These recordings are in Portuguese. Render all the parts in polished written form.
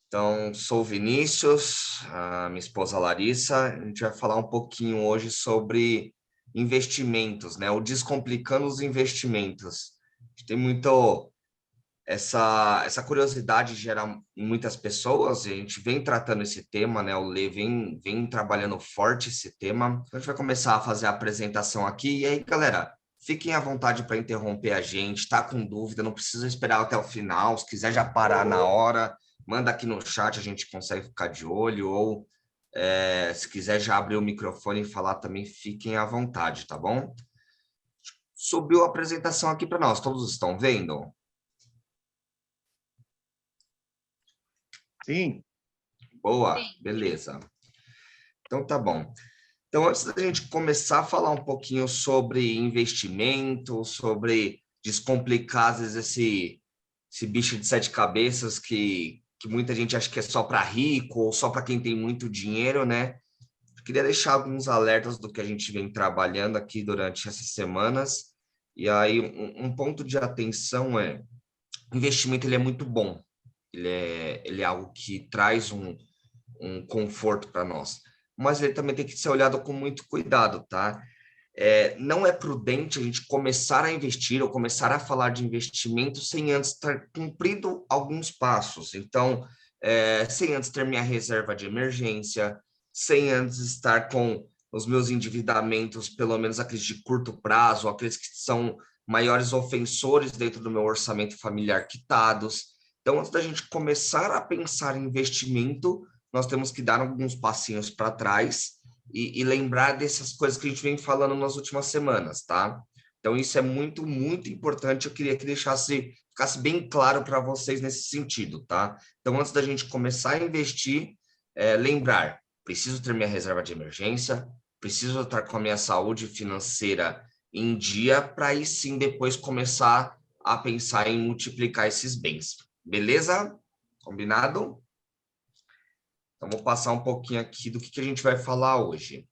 Então, sou o Vinícius, a minha esposa Larissa. A gente vai falar um pouquinho hoje sobre investimentos, né? O Descomplicando os Investimentos. A gente tem muito essa curiosidade gera em muitas pessoas, e a gente vem tratando esse tema, né? O Lê vem trabalhando forte esse tema. Então, a gente vai começar a fazer a apresentação aqui. E aí, galera, fiquem à vontade para interromper a gente. Tá com dúvida, não precisa esperar até o final. Se quiser já parar na hora, manda aqui no chat, a gente consegue ficar de olho. Ou se quiser já abrir o microfone e falar também, fiquem à vontade, tá bom? Subiu a apresentação aqui para nós, todos estão vendo? Sim, Boa, beleza. Então tá bom. Então, antes da gente começar a falar um pouquinho sobre investimento, sobre descomplicar, às vezes, esse bicho de sete cabeças que muita gente acha que é só para rico ou só para quem tem muito dinheiro, né? Eu queria deixar alguns alertas do que a gente vem trabalhando aqui durante essas semanas. E aí, um ponto de atenção é: o investimento ele é muito bom, ele é algo que traz um conforto para nós. Mas ele também tem que ser olhado com muito cuidado, tá? Não é prudente a gente começar a investir ou começar a falar de investimento sem antes ter cumprido alguns passos. Então, sem antes ter minha reserva de emergência, sem antes estar com os meus endividamentos, pelo menos aqueles de curto prazo, aqueles que são maiores ofensores dentro do meu orçamento familiar quitados. Então, antes da gente começar a pensar em investimento, nós temos que dar alguns passinhos para trás e lembrar dessas coisas que a gente vem falando nas últimas semanas, tá? Então, isso é muito, muito importante. Eu queria que ficasse bem claro para vocês nesse sentido, tá? Então, antes da gente começar a investir, lembrar, preciso ter minha reserva de emergência, preciso estar com a minha saúde financeira em dia, para aí sim depois começar a pensar em multiplicar esses bens. Beleza? Combinado? Então, vou passar um pouquinho aqui do que a gente vai falar hoje.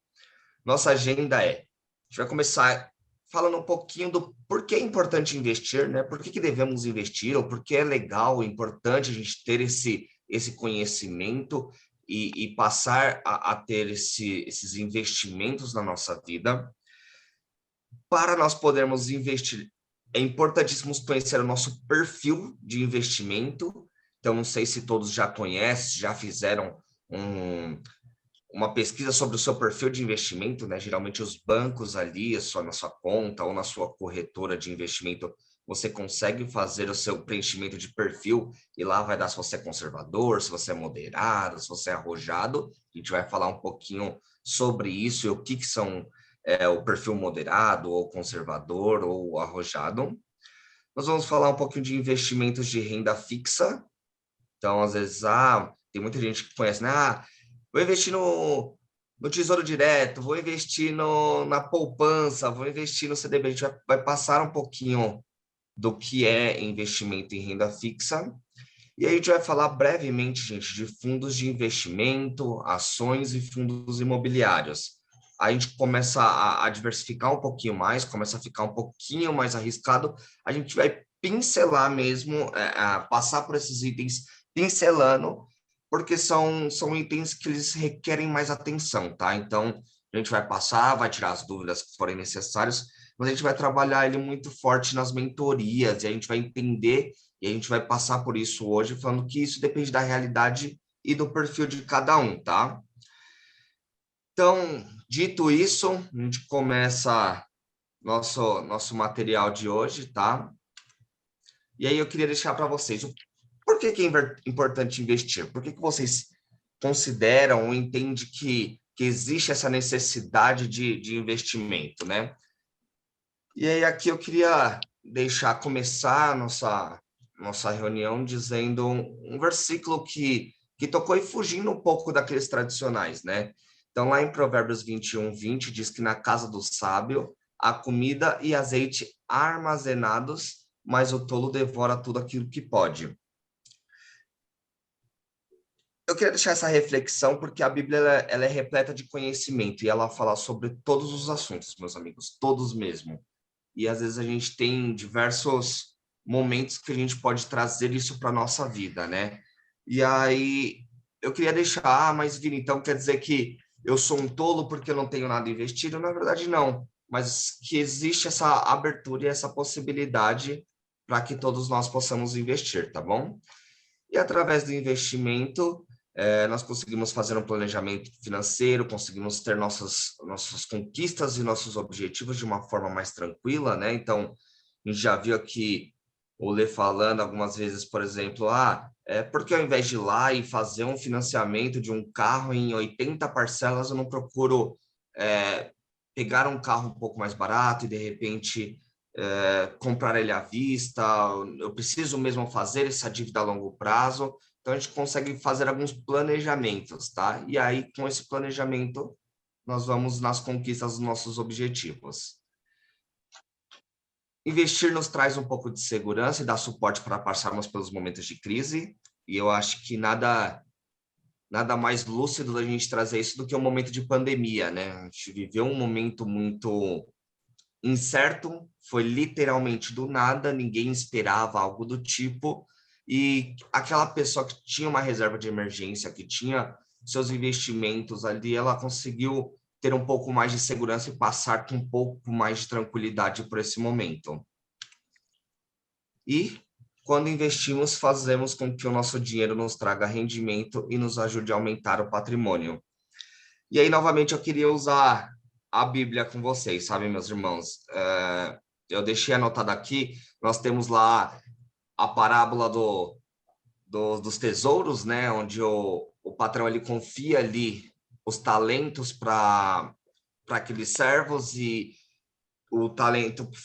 Nossa agenda a gente vai começar falando um pouquinho do porquê é importante investir, né? Por que devemos investir, ou por que é legal, importante a gente ter esse conhecimento e passar a ter esses investimentos na nossa vida. Para nós podermos investir, é importantíssimo conhecer o nosso perfil de investimento. Então, não sei se todos já conhecem, já fizeram uma pesquisa sobre o seu perfil de investimento, né? Geralmente os bancos ali, só na sua conta ou na sua corretora de investimento, você consegue fazer o seu preenchimento de perfil e lá vai dar se você é conservador, se você é moderado, se você é arrojado. A gente vai falar um pouquinho sobre isso e o que são o perfil moderado ou conservador ou arrojado. Nós vamos falar um pouquinho de investimentos de renda fixa. Então, às vezes, tem muita gente que conhece, né? Vou investir no Tesouro Direto, vou investir na poupança, vou investir no CDB. A gente vai passar um pouquinho do que é investimento em renda fixa. E aí a gente vai falar brevemente, gente, de fundos de investimento, ações e fundos imobiliários. A gente começa a diversificar um pouquinho mais, começa a ficar um pouquinho mais arriscado. A gente vai pincelar mesmo, passar por esses itens pincelando, porque são itens que eles requerem mais atenção, tá? Então, a gente vai passar, vai tirar as dúvidas que forem necessárias, mas a gente vai trabalhar ele muito forte nas mentorias, e a gente vai entender, e a gente vai passar por isso hoje, falando que isso depende da realidade e do perfil de cada um, tá? Então, dito isso, a gente começa nosso material de hoje, tá? E aí eu queria deixar para vocês, por que é importante investir? Por que vocês consideram ou entendem que existe essa necessidade de investimento, né? E aí aqui eu queria começar a nossa reunião dizendo um versículo que tocou e fugindo um pouco daqueles tradicionais, né? Então, lá em Provérbios 21:20, diz que na casa do sábio há comida e azeite armazenados, mas o tolo devora tudo aquilo que pode. Eu queria deixar essa reflexão porque a Bíblia ela é repleta de conhecimento e ela fala sobre todos os assuntos, meus amigos, todos mesmo. E às vezes a gente tem diversos momentos que a gente pode trazer isso para a nossa vida, né? E aí eu queria deixar, mas Vini, então quer dizer que eu sou um tolo porque eu não tenho nada investido? Na verdade, não. Mas que existe essa abertura e essa possibilidade para que todos nós possamos investir, tá bom? E através do investimento, nós conseguimos fazer um planejamento financeiro, conseguimos ter nossas conquistas e nossos objetivos de uma forma mais tranquila, né? Então, a gente já viu aqui o Lê falando algumas vezes, por exemplo, porque ao invés de ir lá e fazer um financiamento de um carro em 80 parcelas, eu não procuro pegar um carro um pouco mais barato e, de repente, comprar ele à vista, eu preciso mesmo fazer essa dívida a longo prazo, então a gente consegue fazer alguns planejamentos, tá? E aí, com esse planejamento, nós vamos nas conquistas dos nossos objetivos. Investir nos traz um pouco de segurança e dá suporte para passarmos pelos momentos de crise, e eu acho que nada mais lúcido da gente trazer isso do que um momento de pandemia, né? A gente viveu um momento muito incerto, foi literalmente do nada, ninguém esperava algo do tipo, e aquela pessoa que tinha uma reserva de emergência, que tinha seus investimentos ali, ela conseguiu ter um pouco mais de segurança e passar com um pouco mais de tranquilidade por esse momento. E quando investimos, fazemos com que o nosso dinheiro nos traga rendimento e nos ajude a aumentar o patrimônio. E aí, novamente, eu queria usar a Bíblia com vocês, sabe, meus irmãos? Eu deixei anotado aqui, nós temos lá a parábola dos tesouros, né? Onde o patrão ele confia ali os talentos para aqueles servos e o talento que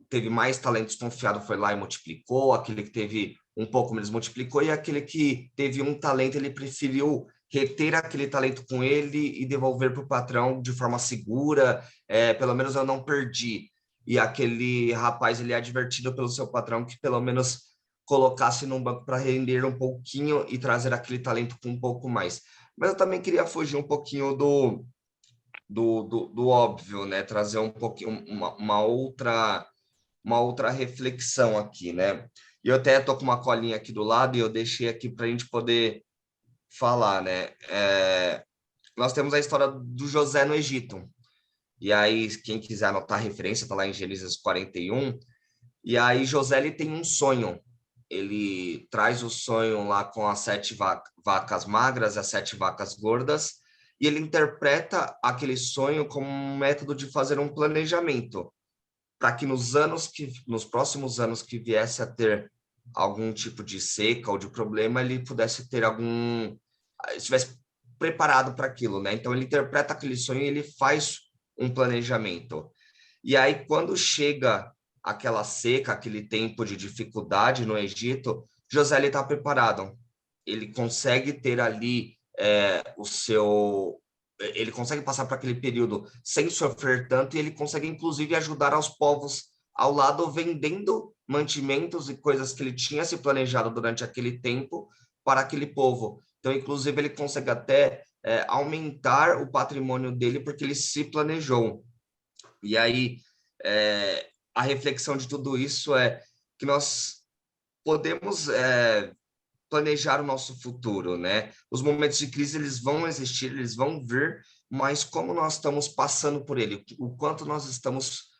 teve mais talentos confiado foi lá e multiplicou, aquele que teve um pouco menos multiplicou, e aquele que teve um talento, ele preferiu reter aquele talento com ele e devolver para o patrão de forma segura, pelo menos eu não perdi. E aquele rapaz, ele é advertido pelo seu patrão que pelo menos colocasse num banco para render um pouquinho e trazer aquele talento com um pouco mais. Mas eu também queria fugir um pouquinho do óbvio, né? Trazer um pouquinho uma outra reflexão aqui, né? E eu até tô com uma colinha aqui do lado e eu deixei aqui para a gente poder falar, né? Nós temos a história do José no Egito. E aí, quem quiser anotar a referência, tá lá em Gênesis 41. E aí, José ele tem um sonho. Ele traz o sonho lá com as 7 vacas magras, as 7 vacas gordas, e ele interpreta aquele sonho como um método de fazer um planejamento para que nos próximos anos que viesse a ter algum tipo de seca ou de problema, ele pudesse ter estivesse preparado para aquilo, né? Então ele interpreta aquele sonho e ele faz um planejamento. E aí quando chega aquela seca, aquele tempo de dificuldade no Egito, José ele está preparado. Ele consegue ter ali ele consegue passar por aquele período sem sofrer tanto e ele consegue, inclusive, ajudar aos povos ao lado, vendendo mantimentos e coisas que ele tinha se planejado durante aquele tempo para aquele povo. Então, inclusive, ele consegue até aumentar o patrimônio dele porque ele se planejou. E aí, a reflexão de tudo isso é que nós podemos planejar o nosso futuro, né? Os momentos de crise, eles vão existir, eles vão vir, mas como nós estamos passando por ele, o quanto nós estamos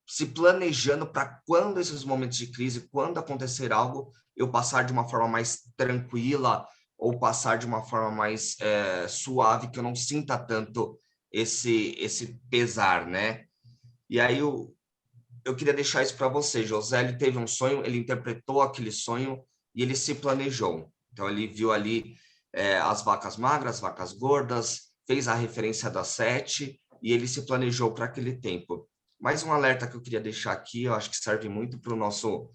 se planejando para quando esses momentos de crise, quando acontecer algo, eu passar de uma forma mais tranquila ou passar de uma forma mais suave, que eu não sinta tanto esse pesar, né? E aí eu queria deixar isso para você. José, ele teve um sonho, ele interpretou aquele sonho e ele se planejou. Então, ele viu ali as vacas magras, as vacas gordas, fez a referência das 7 e ele se planejou para aquele tempo. Mais um alerta que eu queria deixar aqui, eu acho que serve muito para o nosso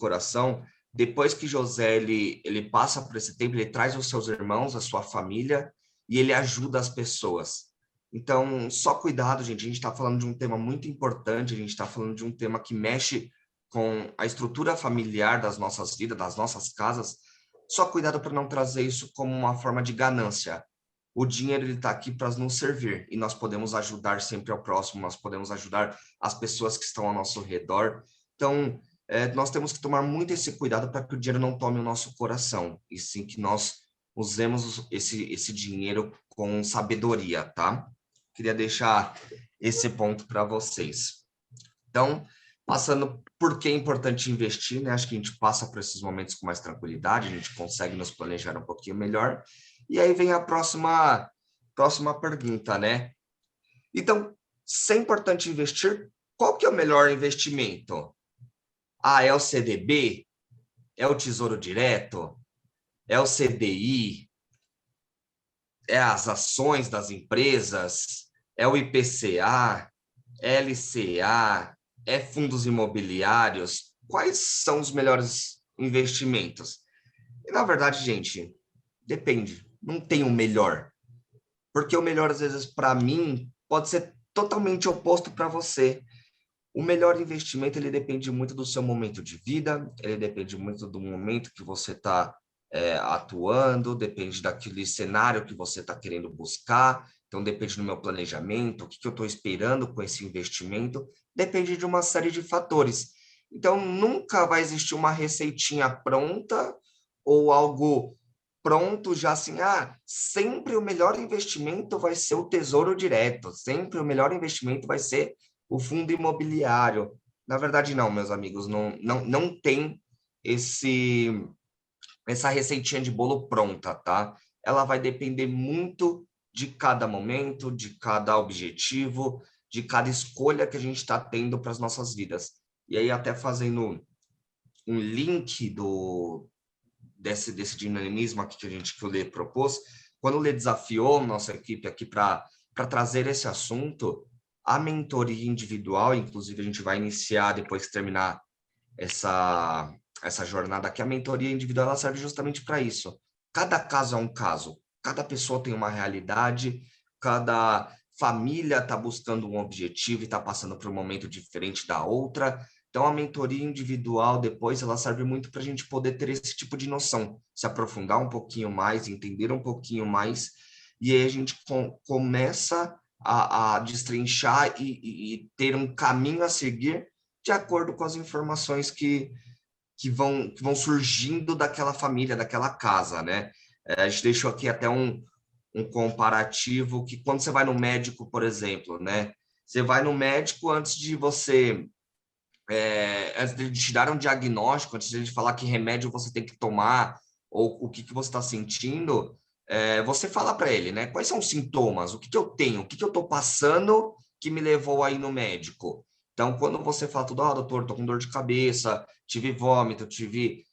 coração. Depois que José ele passa por esse tempo, ele traz os seus irmãos, a sua família, e ele ajuda as pessoas. Então, só cuidado, gente. A gente está falando de um tema muito importante, a gente está falando de um tema que mexe com a estrutura familiar das nossas vidas, das nossas casas. Só cuidado para não trazer isso como uma forma de ganância. O dinheiro ele está aqui para nos servir e nós podemos ajudar sempre ao próximo, nós podemos ajudar as pessoas que estão ao nosso redor. Então, nós temos que tomar muito esse cuidado para que o dinheiro não tome o nosso coração, e sim que nós usemos esse dinheiro com sabedoria, tá? Queria deixar esse ponto para vocês. Então, passando por que é importante investir, né? Acho que a gente passa por esses momentos com mais tranquilidade, a gente consegue nos planejar um pouquinho melhor. E aí vem a próxima pergunta, né? Então, se é importante investir, qual que é o melhor investimento? Ah, é o CDB? É o Tesouro Direto? É o CDI? É as ações das empresas? É o IPCA? LCA? É fundos imobiliários? Quais são os melhores investimentos? E, na verdade, gente, depende. Não tem o melhor. Porque o melhor, às vezes, para mim, pode ser totalmente oposto para você. O melhor investimento, ele depende muito do seu momento de vida, ele depende muito do momento que você está atuando, depende daquele cenário que você está querendo buscar, então depende do meu planejamento, o que eu estou esperando com esse investimento, depende de uma série de fatores. Então, nunca vai existir uma receitinha pronta ou algo pronto já assim, sempre o melhor investimento vai ser o Tesouro Direto, sempre o melhor investimento vai ser o fundo imobiliário. Na verdade, não, meus amigos, não tem essa receitinha de bolo pronta, tá? Ela vai depender muito de cada momento, de cada objetivo, de cada escolha que a gente está tendo para as nossas vidas. E aí, até fazendo um link desse dinamismo aqui que o Lê propôs, quando o Lê desafiou nossa equipe aqui para trazer esse assunto, a mentoria individual, inclusive a gente vai iniciar depois que terminar essa jornada aqui, a mentoria individual ela serve justamente para isso. Cada caso é um caso, cada pessoa tem uma realidade, cada família está buscando um objetivo e está passando por um momento diferente da outra. Então, a mentoria individual, depois, ela serve muito para a gente poder ter esse tipo de noção, se aprofundar um pouquinho mais, entender um pouquinho mais, e aí a gente começa a destrinchar e ter um caminho a seguir de acordo com as informações que vão surgindo daquela família, daquela casa, né? A gente deixou aqui até um comparativo que quando você vai no médico, por exemplo, né? Você vai no médico antes de antes de te dar um diagnóstico, antes de ele falar que remédio você tem que tomar ou o que você está sentindo, você fala para ele, né? Quais são os sintomas? O que eu tenho? O que eu estou passando que me levou aí no médico? Então, quando você fala tudo, doutor, estou com dor de cabeça, tive vômito, tive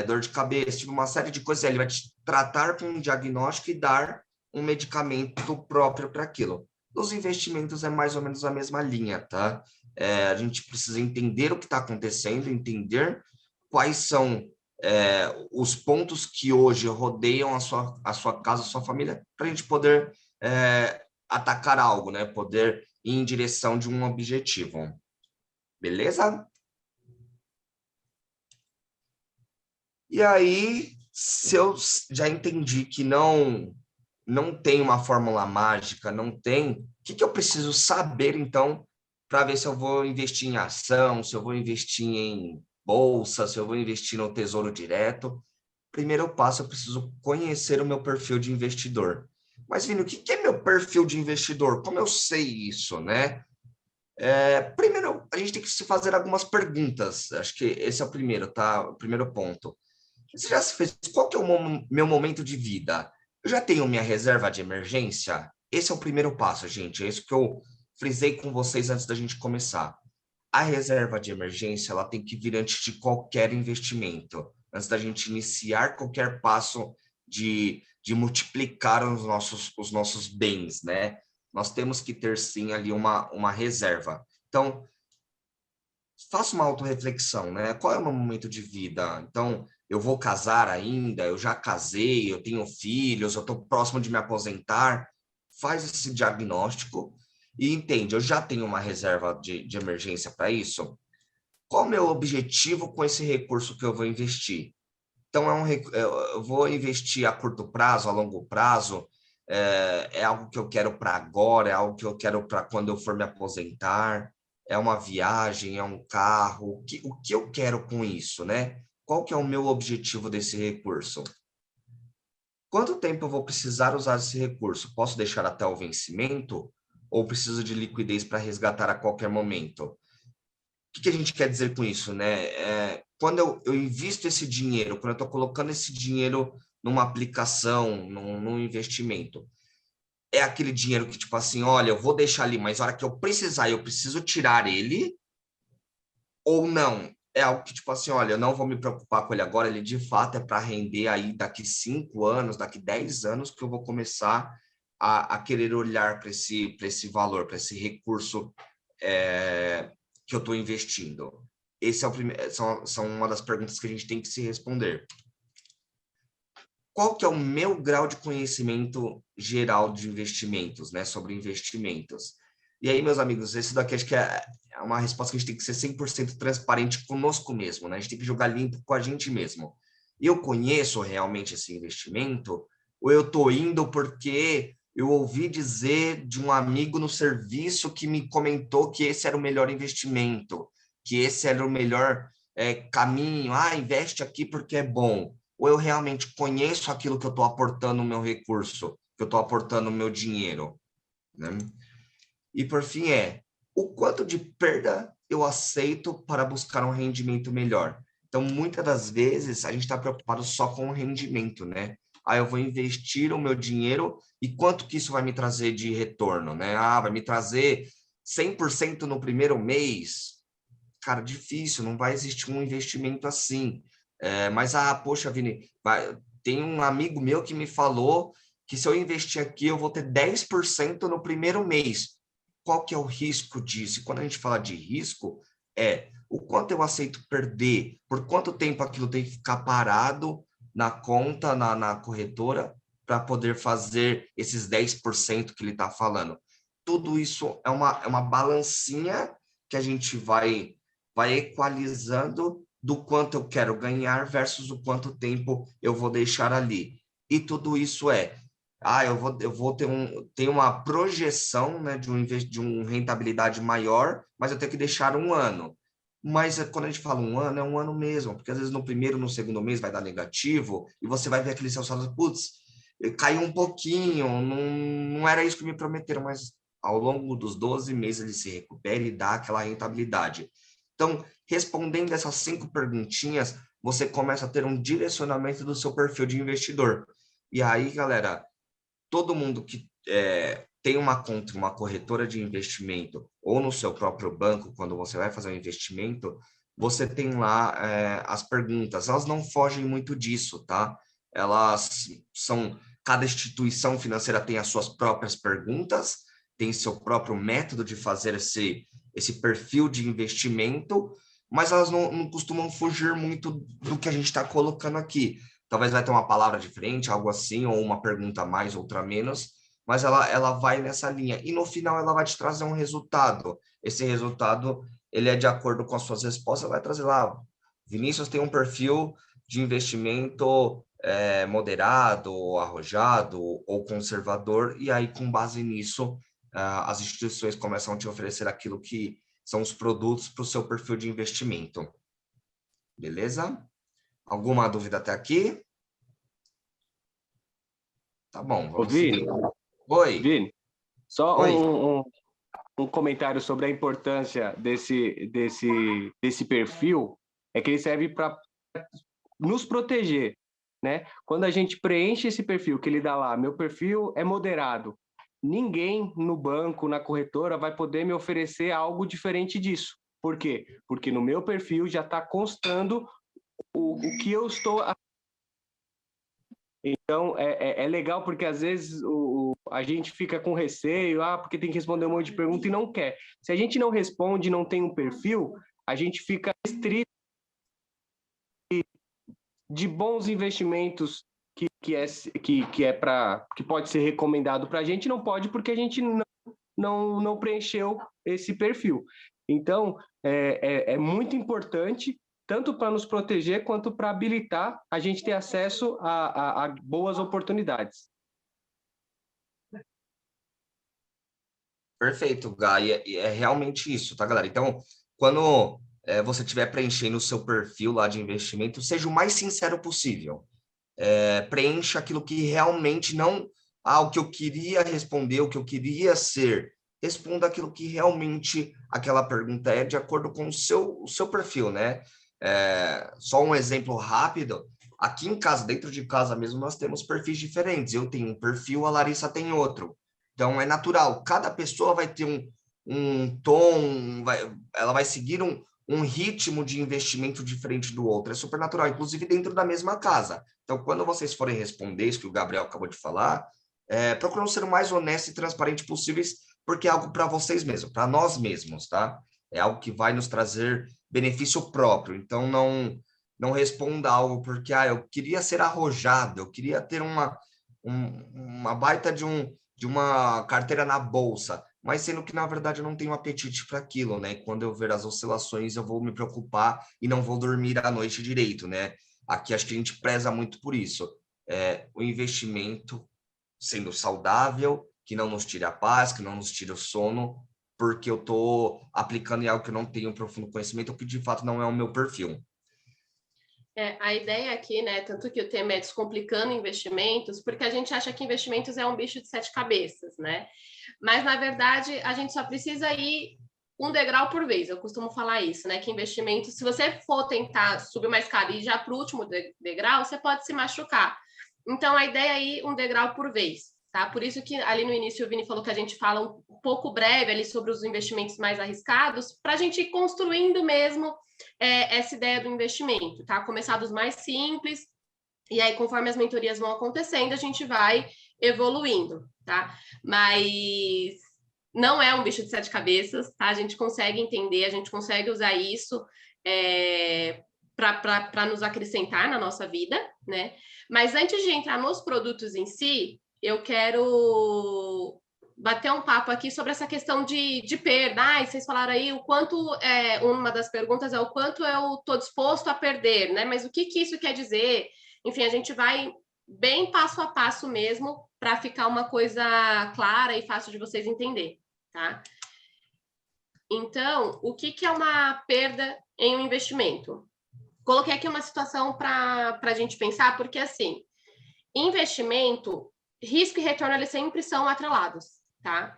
dor de cabeça, tive uma série de coisas, ele vai te tratar com um diagnóstico e dar um medicamento próprio para aquilo. Nos investimentos é mais ou menos a mesma linha, tá? A gente precisa entender o que está acontecendo, entender quais são os pontos que hoje rodeiam a sua casa, a sua família, para a gente poder atacar algo, né? Poder ir em direção de um objetivo. Beleza? E aí, se eu já entendi que não tem uma fórmula mágica, não tem, o que eu preciso saber, então, para ver se eu vou investir em ação, se eu vou investir em bolsa, se eu vou investir no Tesouro Direto? Primeiro passo, eu preciso conhecer o meu perfil de investidor. Mas, Vini, o que é meu perfil de investidor? Como eu sei isso, né? Primeiro, a gente tem que se fazer algumas perguntas. Acho que esse é o primeiro, tá? O primeiro ponto. Você já se fez? Qual que é o meu momento de vida? Eu já tenho minha reserva de emergência? Esse é o primeiro passo, gente. É isso que eu frisei com vocês antes da gente começar. A reserva de emergência, ela tem que vir antes de qualquer investimento, antes da gente iniciar qualquer passo de multiplicar os nossos bens, né? Nós temos que ter, sim, ali uma reserva. Então, faça uma autorreflexão, né? Qual é o meu momento de vida? Então, eu vou casar ainda? Eu já casei? Eu tenho filhos? Eu estou próximo de me aposentar? Faz esse diagnóstico e entende, eu já tenho uma reserva de emergência para isso? Qual o meu objetivo com esse recurso que eu vou investir? Então, eu vou investir a curto prazo, a longo prazo? É algo que eu quero para agora? É algo que eu quero para quando eu for me aposentar? É uma viagem? É um carro? O que eu quero com isso, né? Qual que é o meu objetivo desse recurso? Quanto tempo eu vou precisar usar esse recurso? Posso deixar até o vencimento? Ou preciso de liquidez para resgatar a qualquer momento? O que a gente quer dizer com isso, né? Quando eu invisto esse dinheiro, quando eu estou colocando esse dinheiro numa aplicação, num investimento, é aquele dinheiro que, tipo assim, olha, eu vou deixar ali, mas na hora que eu precisar, eu preciso tirar ele, ou não? É algo que, tipo assim, olha, eu não vou me preocupar com ele agora, ele de fato é para render aí daqui 5 anos, daqui 10 anos, que eu vou começar a querer olhar para esse valor, para esse recurso que eu estou investindo. Esse é o primeiro, são uma das perguntas que a gente tem que se responder. Qual que é o meu grau de conhecimento geral de investimentos, né? Sobre investimentos. E aí, meus amigos, esse daqui acho que é uma resposta que a gente tem que ser 100% transparente conosco mesmo, né? A gente tem que jogar limpo com a gente mesmo. Eu conheço realmente esse investimento ou eu estou indo porque eu ouvi dizer de um amigo no serviço que me comentou que esse era o melhor investimento, que esse era o melhor caminho. Ah, investe aqui porque é bom. Ou eu realmente conheço aquilo que eu estou aportando o meu recurso, que eu estou aportando o meu dinheiro, né? E por fim o quanto de perda eu aceito para buscar um rendimento melhor. Então, muitas das vezes, a gente está preocupado só com o rendimento, né? Ah, eu vou investir o meu dinheiro e quanto que isso vai me trazer de retorno, né? Ah, vai me trazer 100% no primeiro mês. Cara, difícil, não vai existir um investimento assim. Mas, poxa, Vini, tem um amigo meu que me falou que se eu investir aqui, eu vou ter 10% no primeiro mês. Qual que é o risco disso? E quando a gente fala de risco, o quanto eu aceito perder, por quanto tempo aquilo tem que ficar parado na conta, na corretora, para poder fazer esses 10% que ele está falando. Tudo isso é uma balancinha que a gente vai equalizando do quanto eu quero ganhar versus o quanto tempo eu vou deixar ali. E tudo isso eu vou ter uma projeção, né, de um rentabilidade maior, mas eu tenho que deixar 1 ano. Mas quando a gente fala 1 ano, é 1 ano mesmo, porque às vezes no primeiro, no segundo mês vai dar negativo, e você vai ver aquele seu saldo, putz, caiu um pouquinho, não era isso que me prometeram, mas ao longo dos 12 meses ele se recupera e dá aquela rentabilidade. Então, respondendo essas 5 perguntinhas, você começa a ter um direcionamento do seu perfil de investidor. E aí, galera, todo mundo que tem uma conta, uma corretora de investimento, ou no seu próprio banco, quando você vai fazer um investimento, você tem lá as perguntas. Elas não fogem muito disso, tá? Elas são... Cada instituição financeira tem as suas próprias perguntas, tem seu próprio método de fazer esse perfil de investimento, mas elas não costumam fugir muito do que a gente está colocando aqui. Talvez vai ter uma palavra diferente, algo assim, ou uma pergunta a mais, outra a menos, mas ela vai nessa linha. E no final ela vai te trazer um resultado. Esse resultado, ele é de acordo com as suas respostas, vai trazer lá, Vinícius tem um perfil de investimento moderado, arrojado ou conservador, e aí com base nisso, as instituições começam a te oferecer aquilo que são os produtos para o seu perfil de investimento. Beleza? Alguma dúvida até aqui? Tá bom, Ô, vamos Vini, seguir. Oi, Vini, só oi. um comentário sobre a importância desse perfil, é que ele serve para nos proteger, né? Quando a gente preenche esse perfil, que ele dá lá, meu perfil é moderado, ninguém no banco, na corretora, vai poder me oferecer algo diferente disso. Por quê? Porque no meu perfil já está constando o que eu estou. Então, é legal porque às vezes a gente fica com receio, porque tem que responder um monte de pergunta e não quer. Se a gente não responde, não tem um perfil, a gente fica restrito de bons investimentos que pode ser recomendado para a gente, não pode porque a gente não preencheu esse perfil. Então, é muito importante, tanto para nos proteger quanto para habilitar a gente ter acesso a boas oportunidades. Perfeito, Gá, e é realmente isso, tá, galera? Então, quando você estiver preenchendo o seu perfil lá de investimento, seja o mais sincero possível. Preencha aquilo que realmente não... Ah, o que eu queria responder, o que eu queria ser. Responda aquilo que realmente aquela pergunta é de acordo com o seu perfil, né? Só um exemplo rápido. Aqui em casa, dentro de casa mesmo, nós temos perfis diferentes. Eu tenho um perfil, a Larissa tem outro. Então, é natural. Cada pessoa vai ter um tom, ela vai seguir um ritmo de investimento diferente do outro. É super natural, inclusive dentro da mesma casa. Então, quando vocês forem responder isso que o Gabriel acabou de falar, procuram ser o mais honesto e transparente possíveis, porque é algo para vocês mesmos, para nós mesmos, tá? É algo que vai nos trazer benefício próprio. Então, não responda algo porque eu queria ser arrojado, eu queria ter uma baita de uma carteira na bolsa, mas sendo que, na verdade, eu não tenho apetite para aquilo, né? Quando eu ver as oscilações, eu vou me preocupar e não vou dormir à noite direito, né? Aqui acho que a gente preza muito por isso. O investimento sendo saudável, que não nos tire a paz, que não nos tire o sono, porque eu estou aplicando em algo que eu não tenho profundo conhecimento, ou que de fato não é o meu perfil. A ideia aqui, né, tanto que o tema é descomplicando investimentos, porque a gente acha que investimentos é um bicho de 7 cabeças, né? Mas, na verdade, a gente só precisa ir um degrau por vez. Eu costumo falar isso, né? Que investimento, se você for tentar subir uma escada e ir já para o último degrau, você pode se machucar. Então, a ideia é ir um degrau por vez, tá? Por isso que ali no início o Vini falou que a gente fala um pouco breve ali sobre os investimentos mais arriscados, para a gente ir construindo mesmo essa ideia do investimento, tá? Começar dos mais simples, e aí, conforme as mentorias vão acontecendo, a gente vai evoluindo, tá? Mas não é um bicho de 7 cabeças, tá? A gente consegue entender, a gente consegue usar isso para nos acrescentar na nossa vida, né? Mas antes de entrar nos produtos em si, eu quero bater um papo aqui sobre essa questão de perda. Vocês falaram aí o quanto, uma das perguntas é o quanto eu estou disposto a perder, né? Mas o que isso quer dizer? Enfim, a gente vai bem passo a passo mesmo para ficar uma coisa clara e fácil de vocês entenderem, tá? Então, o que é uma perda em um investimento? Coloquei aqui uma situação para a gente pensar, porque assim, investimento, risco e retorno, eles sempre são atrelados, tá?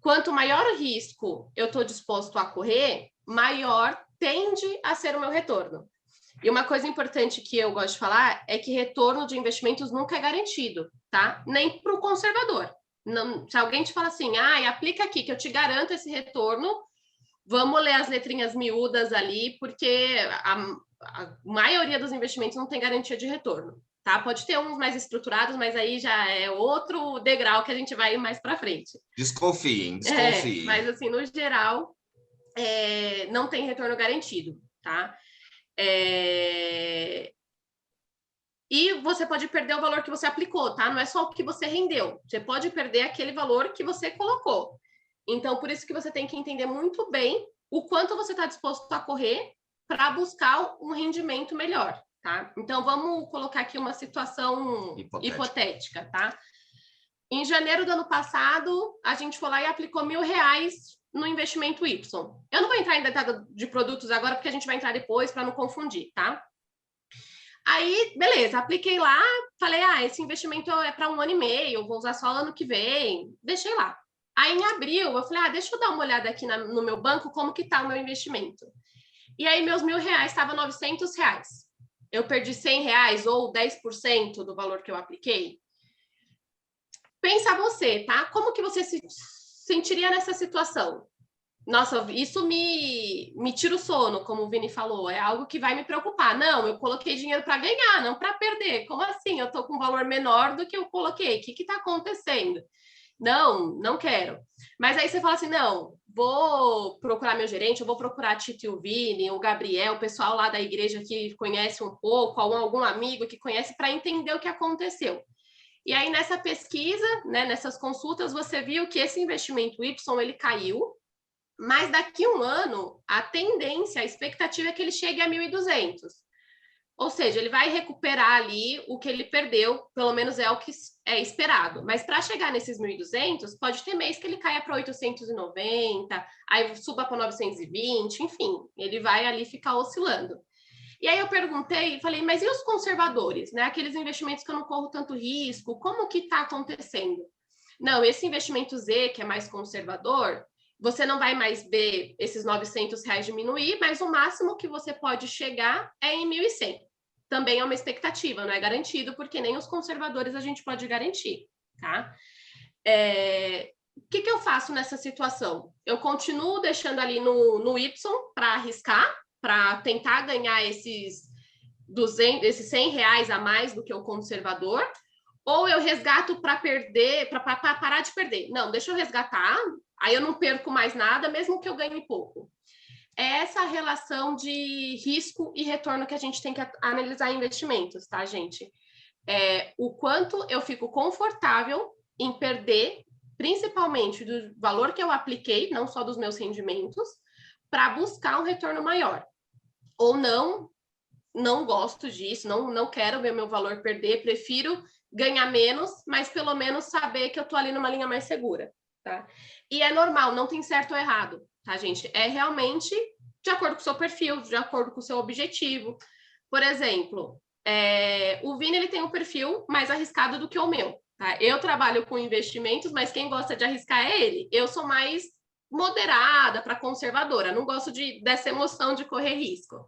Quanto maior o risco eu estou disposto a correr, maior tende a ser o meu retorno. E uma coisa importante que eu gosto de falar é que retorno de investimentos nunca é garantido, tá? Nem para o conservador. Não, se alguém te fala assim, aplica aqui que eu te garanto esse retorno, vamos ler as letrinhas miúdas ali, porque a maioria dos investimentos não tem garantia de retorno, tá? Pode ter uns mais estruturados, mas aí já é outro degrau que a gente vai ir mais para frente. Desconfiem. Mas assim, no geral, não tem retorno garantido, tá? E você pode perder o valor que você aplicou, tá? Não é só o que você rendeu. Você pode perder aquele valor que você colocou. Então, por isso que você tem que entender muito bem o quanto você está disposto a correr para buscar um rendimento melhor, tá? Então, vamos colocar aqui uma situação hipotética, tá? Em janeiro do ano passado, a gente foi lá e aplicou R$1.000 no investimento Y. Eu não vou entrar em detalhe de produtos agora, porque a gente vai entrar depois para não confundir, tá? Aí, beleza, apliquei lá, falei, esse investimento é para 1 ano e meio, vou usar só ano que vem, deixei lá. Aí, em abril, eu falei, deixa eu dar uma olhada aqui no meu banco, como que tá o meu investimento. E aí, meus R$1.000 estavam R$900. Eu perdi R$100 ou 10% do valor que eu apliquei. Pensa você, tá? Como que você se sentiria nessa situação? Nossa, isso me tira o sono, como o Vini falou, é algo que vai me preocupar. Não, eu coloquei dinheiro para ganhar, não para perder. Como assim? Eu estou com um valor menor do que eu coloquei. O que está acontecendo? Não quero. Mas aí você fala assim, não, vou procurar meu gerente, eu vou procurar a Tito e o Vini, o Gabriel, o pessoal lá da igreja que conhece um pouco, algum amigo que conhece, para entender o que aconteceu. E aí, nessa pesquisa, né, nessas consultas, você viu que esse investimento Y, ele caiu, mas daqui a um ano, a tendência, a expectativa é que ele chegue a 1.200. Ou seja, ele vai recuperar ali o que ele perdeu, pelo menos é o que é esperado. Mas para chegar nesses 1.200, pode ter mês que ele caia para 890, aí suba para 920, enfim, ele vai ali ficar oscilando. E aí eu perguntei e falei, mas e os conservadores, né? Aqueles investimentos que eu não corro tanto risco, como que está acontecendo? Não, esse investimento Z, que é mais conservador, você não vai mais ver esses R$ 900 diminuir, mas o máximo que você pode chegar é em 1.100. Também é uma expectativa, não é garantido, porque nem os conservadores a gente pode garantir, tá? O que eu faço nessa situação? Eu continuo deixando ali no Y para arriscar, para tentar ganhar esses R$ 100 a mais do que o conservador, ou eu resgato para perder, para parar de perder. Não, deixa eu resgatar, aí eu não perco mais nada, mesmo que eu ganhe pouco. É essa relação de risco e retorno que a gente tem que analisar em investimentos, tá, gente? O quanto eu fico confortável em perder, principalmente do valor que eu apliquei, não só dos meus rendimentos, para buscar um retorno maior. Ou não gosto disso, não quero ver meu valor perder, prefiro ganhar menos, mas pelo menos saber que eu tô ali numa linha mais segura, tá? E é normal, não tem certo ou errado, tá, gente? É realmente de acordo com o seu perfil, de acordo com o seu objetivo. Por exemplo, o Vini, ele tem um perfil mais arriscado do que o meu, tá? Eu trabalho com investimentos, mas quem gosta de arriscar é ele. Eu sou mais moderada para conservadora, não gosto dessa emoção de correr risco.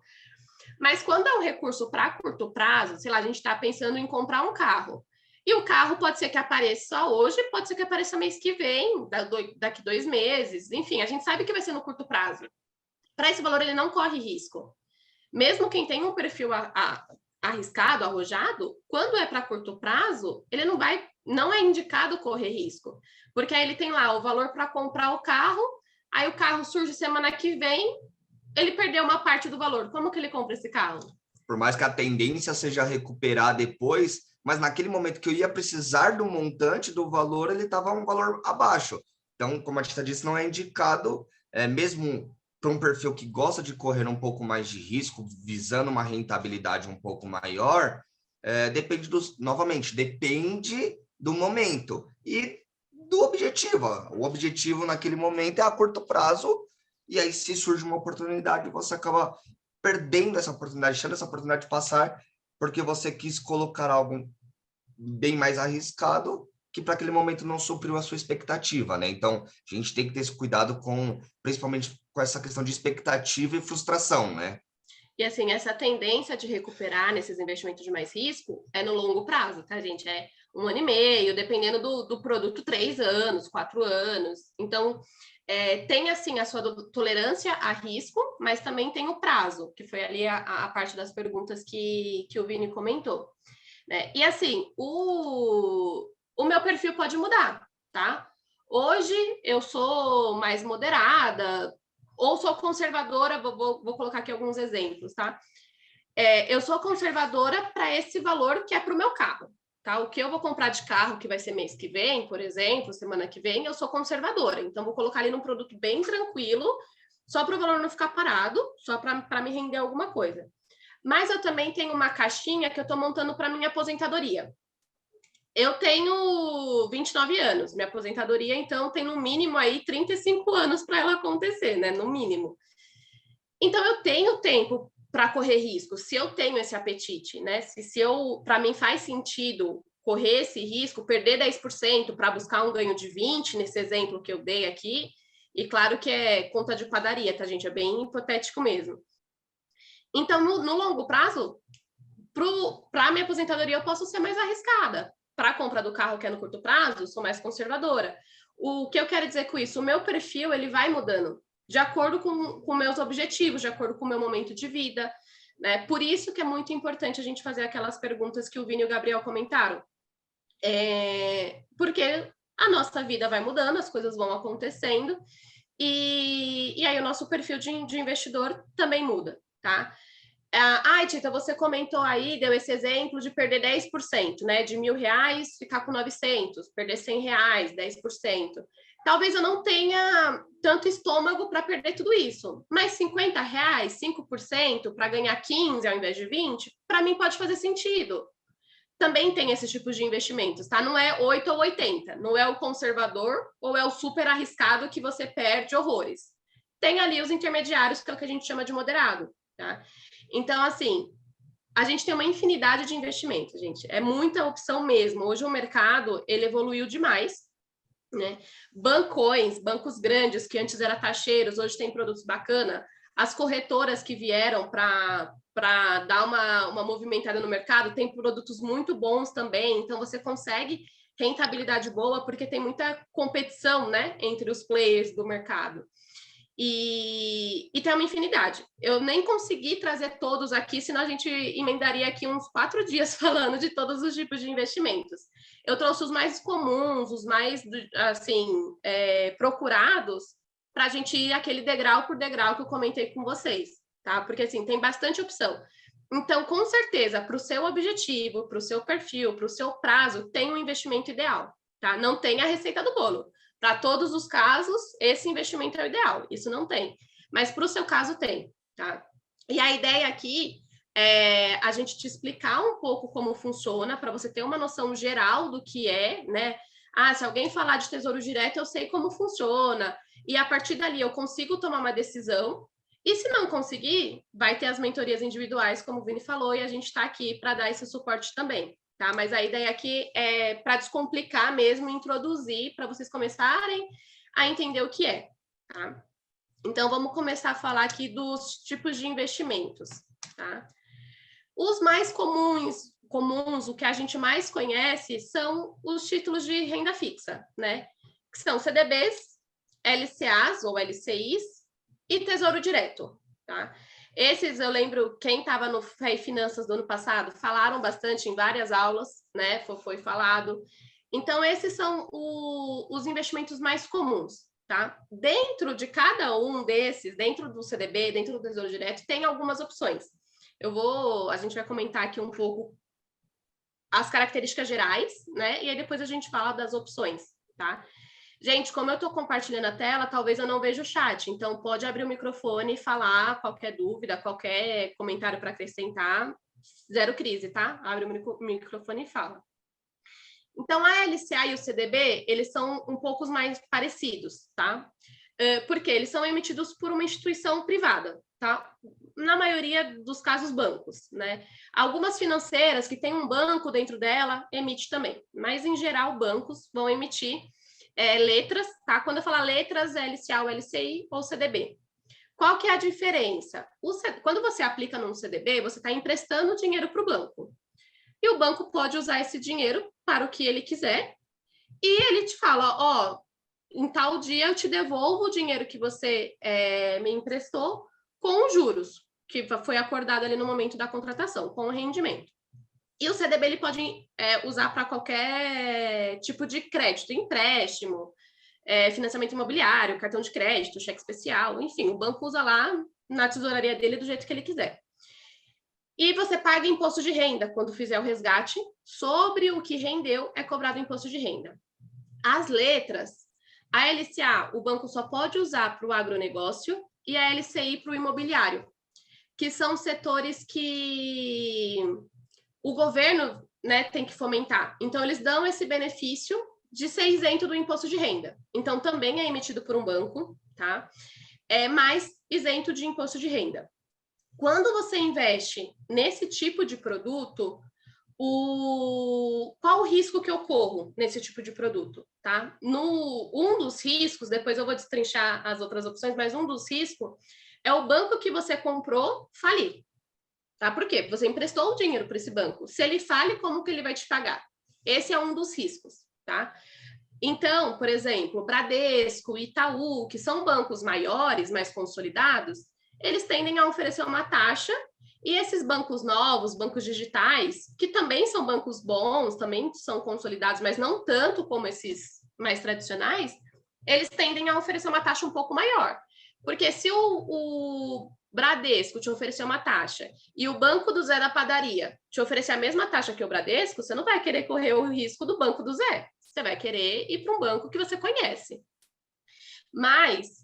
Mas quando é um recurso para curto prazo, sei lá, a gente está pensando em comprar um carro. E o carro pode ser que apareça hoje, pode ser que apareça mês que vem, daqui 2 meses. Enfim, a gente sabe que vai ser no curto prazo. Para esse valor, ele não corre risco. Mesmo quem tem um perfil arriscado, arrojado, quando é para curto prazo, ele não é indicado correr risco. Porque aí ele tem lá o valor para comprar o carro, aí o carro surge semana que vem, ele perdeu uma parte do valor. Como que ele compra esse carro? Por mais que a tendência seja recuperar depois, mas naquele momento que eu ia precisar do montante, do valor, ele estava um valor abaixo. Então, como a Tita disse, não é indicado, mesmo para um perfil que gosta de correr um pouco mais de risco, visando uma rentabilidade um pouco maior, novamente, depende do momento e do objetivo. O objetivo naquele momento é a curto prazo, e aí se surge uma oportunidade, você acaba perdendo essa oportunidade, deixando essa oportunidade passar, porque você quis colocar algo bem mais arriscado, que para aquele momento não supriu a sua expectativa, né? Então, a gente tem que ter esse cuidado principalmente com essa questão de expectativa e frustração, né? E assim, essa tendência de recuperar nesses investimentos de mais risco é no longo prazo, tá, gente? É 1 ano e meio, dependendo do produto, 3 anos, 4 anos. Então, tem assim a sua tolerância a risco, mas também tem o prazo, que foi ali a parte das perguntas que o Vini comentou, né? E assim, o meu perfil pode mudar, tá? Hoje eu sou mais moderada, ou sou conservadora, vou colocar aqui alguns exemplos, tá? Eu sou conservadora para esse valor que é para o meu carro, tá? O que eu vou comprar de carro, que vai ser mês que vem, por exemplo, semana que vem, eu sou conservadora. Então, vou colocar ali num produto bem tranquilo, só para o valor não ficar parado, só para me render alguma coisa. Mas eu também tenho uma caixinha que eu estou montando para minha aposentadoria. Eu tenho 29 anos, minha aposentadoria, então tem no mínimo aí 35 anos para ela acontecer, né? No mínimo. Então eu tenho tempo para correr risco, se eu tenho esse apetite, né? Para mim faz sentido correr esse risco, perder 10% para buscar um ganho de 20%, nesse exemplo que eu dei aqui, e claro que é conta de padaria, tá, gente? É bem hipotético mesmo. Então, no longo prazo, para a minha aposentadoria, eu posso ser mais arriscada. Para a compra do carro, que é no curto prazo, sou mais conservadora. O que eu quero dizer com isso? O meu perfil, ele vai mudando de acordo com meus objetivos, de acordo com o meu momento de vida, né? Por isso que é muito importante a gente fazer aquelas perguntas que o Vini e o Gabriel comentaram. Porque a nossa vida vai mudando, as coisas vão acontecendo, e aí o nosso perfil de investidor também muda, tá? Tita, você comentou aí, deu esse exemplo de perder 10%, né? De R$ 1.000 ficar com 900, perder R$ 100, 10%. talvez eu não tenha tanto estômago para perder tudo isso. Mas R$50, 5% para ganhar 15 ao invés de 20, para mim pode fazer sentido. Também tem esses tipos de investimentos, tá? Não é 8 ou 80, não é o conservador ou é o super arriscado que você perde horrores. Tem ali os intermediários, que é o que a gente chama de moderado, tá? Então, assim, a gente tem uma infinidade de investimentos, gente. É muita opção mesmo. Hoje o mercado, ele evoluiu demais, né? Bancos grandes, que antes eram taxeiros, hoje tem produtos bacana. As corretoras que vieram para dar uma movimentada no mercado, tem produtos muito bons também, então você consegue rentabilidade boa, porque tem muita competição, né, entre os players do mercado. E tem uma infinidade. Eu nem consegui trazer todos aqui, senão a gente emendaria aqui uns 4 dias falando de todos os tipos de investimentos. Eu trouxe os mais comuns, os mais, assim, procurados, para a gente ir aquele degrau por degrau que eu comentei com vocês, tá? Porque, assim, tem bastante opção. Então, com certeza, para o seu objetivo, para o seu perfil, para o seu prazo, tem um investimento ideal, tá? Não tem a receita do bolo. Para todos os casos, esse investimento é o ideal. Isso não tem. Mas para o seu caso, tem, tá? E a ideia aqui é a gente te explicar um pouco como funciona, para você ter uma noção geral do que é, né? Ah, se alguém falar de tesouro direto, eu sei como funciona. E a partir dali eu consigo tomar uma decisão. E se não conseguir, vai ter as mentorias individuais, como o Vini falou, e a gente está aqui para dar esse suporte também. Tá? Mas a ideia aqui é para descomplicar mesmo, introduzir, para vocês começarem a entender o que é. Tá? Então, vamos começar a falar aqui dos tipos de investimentos. Tá? Os mais comuns, o que a gente mais conhece, são os títulos de renda fixa, né? Que são CDBs, LCAs ou LCIs e Tesouro Direto. Tá? Esses, eu lembro, quem estava no Fé e Finanças do ano passado, falaram bastante em várias aulas, né? Foi falado. Então, esses são os investimentos mais comuns, tá? Dentro de cada um desses, dentro do CDB, dentro do Tesouro Direto, tem algumas opções. A gente vai comentar aqui um pouco as características gerais, né? E aí depois a gente fala das opções, tá? Gente, como eu estou compartilhando a tela, talvez eu não veja o chat, então pode abrir o microfone e falar qualquer dúvida, qualquer comentário para acrescentar. Zero crise, tá? Abre o microfone e fala. Então, a LCA e o CDB, eles são um pouco mais parecidos, tá? Porque eles são emitidos por uma instituição privada, tá? Na maioria dos casos, bancos, né? Algumas financeiras que têm um banco dentro dela, emite também. Mas, em geral, bancos vão emitir letras, tá? Quando eu falar letras, LCA, LCI ou CDB. Qual que é a diferença? Quando você aplica num CDB, você está emprestando dinheiro para o banco. E o banco pode usar esse dinheiro para o que ele quiser. E ele te fala, ó, em tal dia eu te devolvo o dinheiro que você me emprestou com os juros, que foi acordado ali no momento da contratação, com o rendimento. E o CDB ele pode usar para qualquer tipo de crédito, empréstimo, financiamento imobiliário, cartão de crédito, cheque especial, enfim, o banco usa lá na tesouraria dele do jeito que ele quiser. E você paga imposto de renda quando fizer o resgate, sobre o que rendeu é cobrado imposto de renda. As letras, a LCA, o banco só pode usar para o agronegócio e a LCI para o imobiliário, que são setores que o governo, né, tem que fomentar. Então, eles dão esse benefício de ser isento do imposto de renda. Então, também é emitido por um banco, tá? Mas isento de imposto de renda. Quando você investe nesse tipo de produto, qual o risco que eu corro nesse tipo de produto, tá? Um dos riscos, depois eu vou destrinchar as outras opções, mas um dos riscos é o banco que você comprou falir. Tá? Por quê? Você emprestou o dinheiro para esse banco. Se ele fale, como que ele vai te pagar? Esse é um dos riscos, tá? Então, por exemplo, Bradesco, Itaú, que são bancos maiores, mais consolidados, eles tendem a oferecer uma taxa, e esses bancos novos, bancos digitais, que também são bancos bons, também são consolidados, mas não tanto como esses mais tradicionais, eles tendem a oferecer uma taxa um pouco maior. Porque se o Bradesco te oferecer uma taxa e o banco do Zé da padaria te oferecer a mesma taxa que o Bradesco, você não vai querer correr o risco do banco do Zé. Você vai querer ir para um banco que você conhece, Mas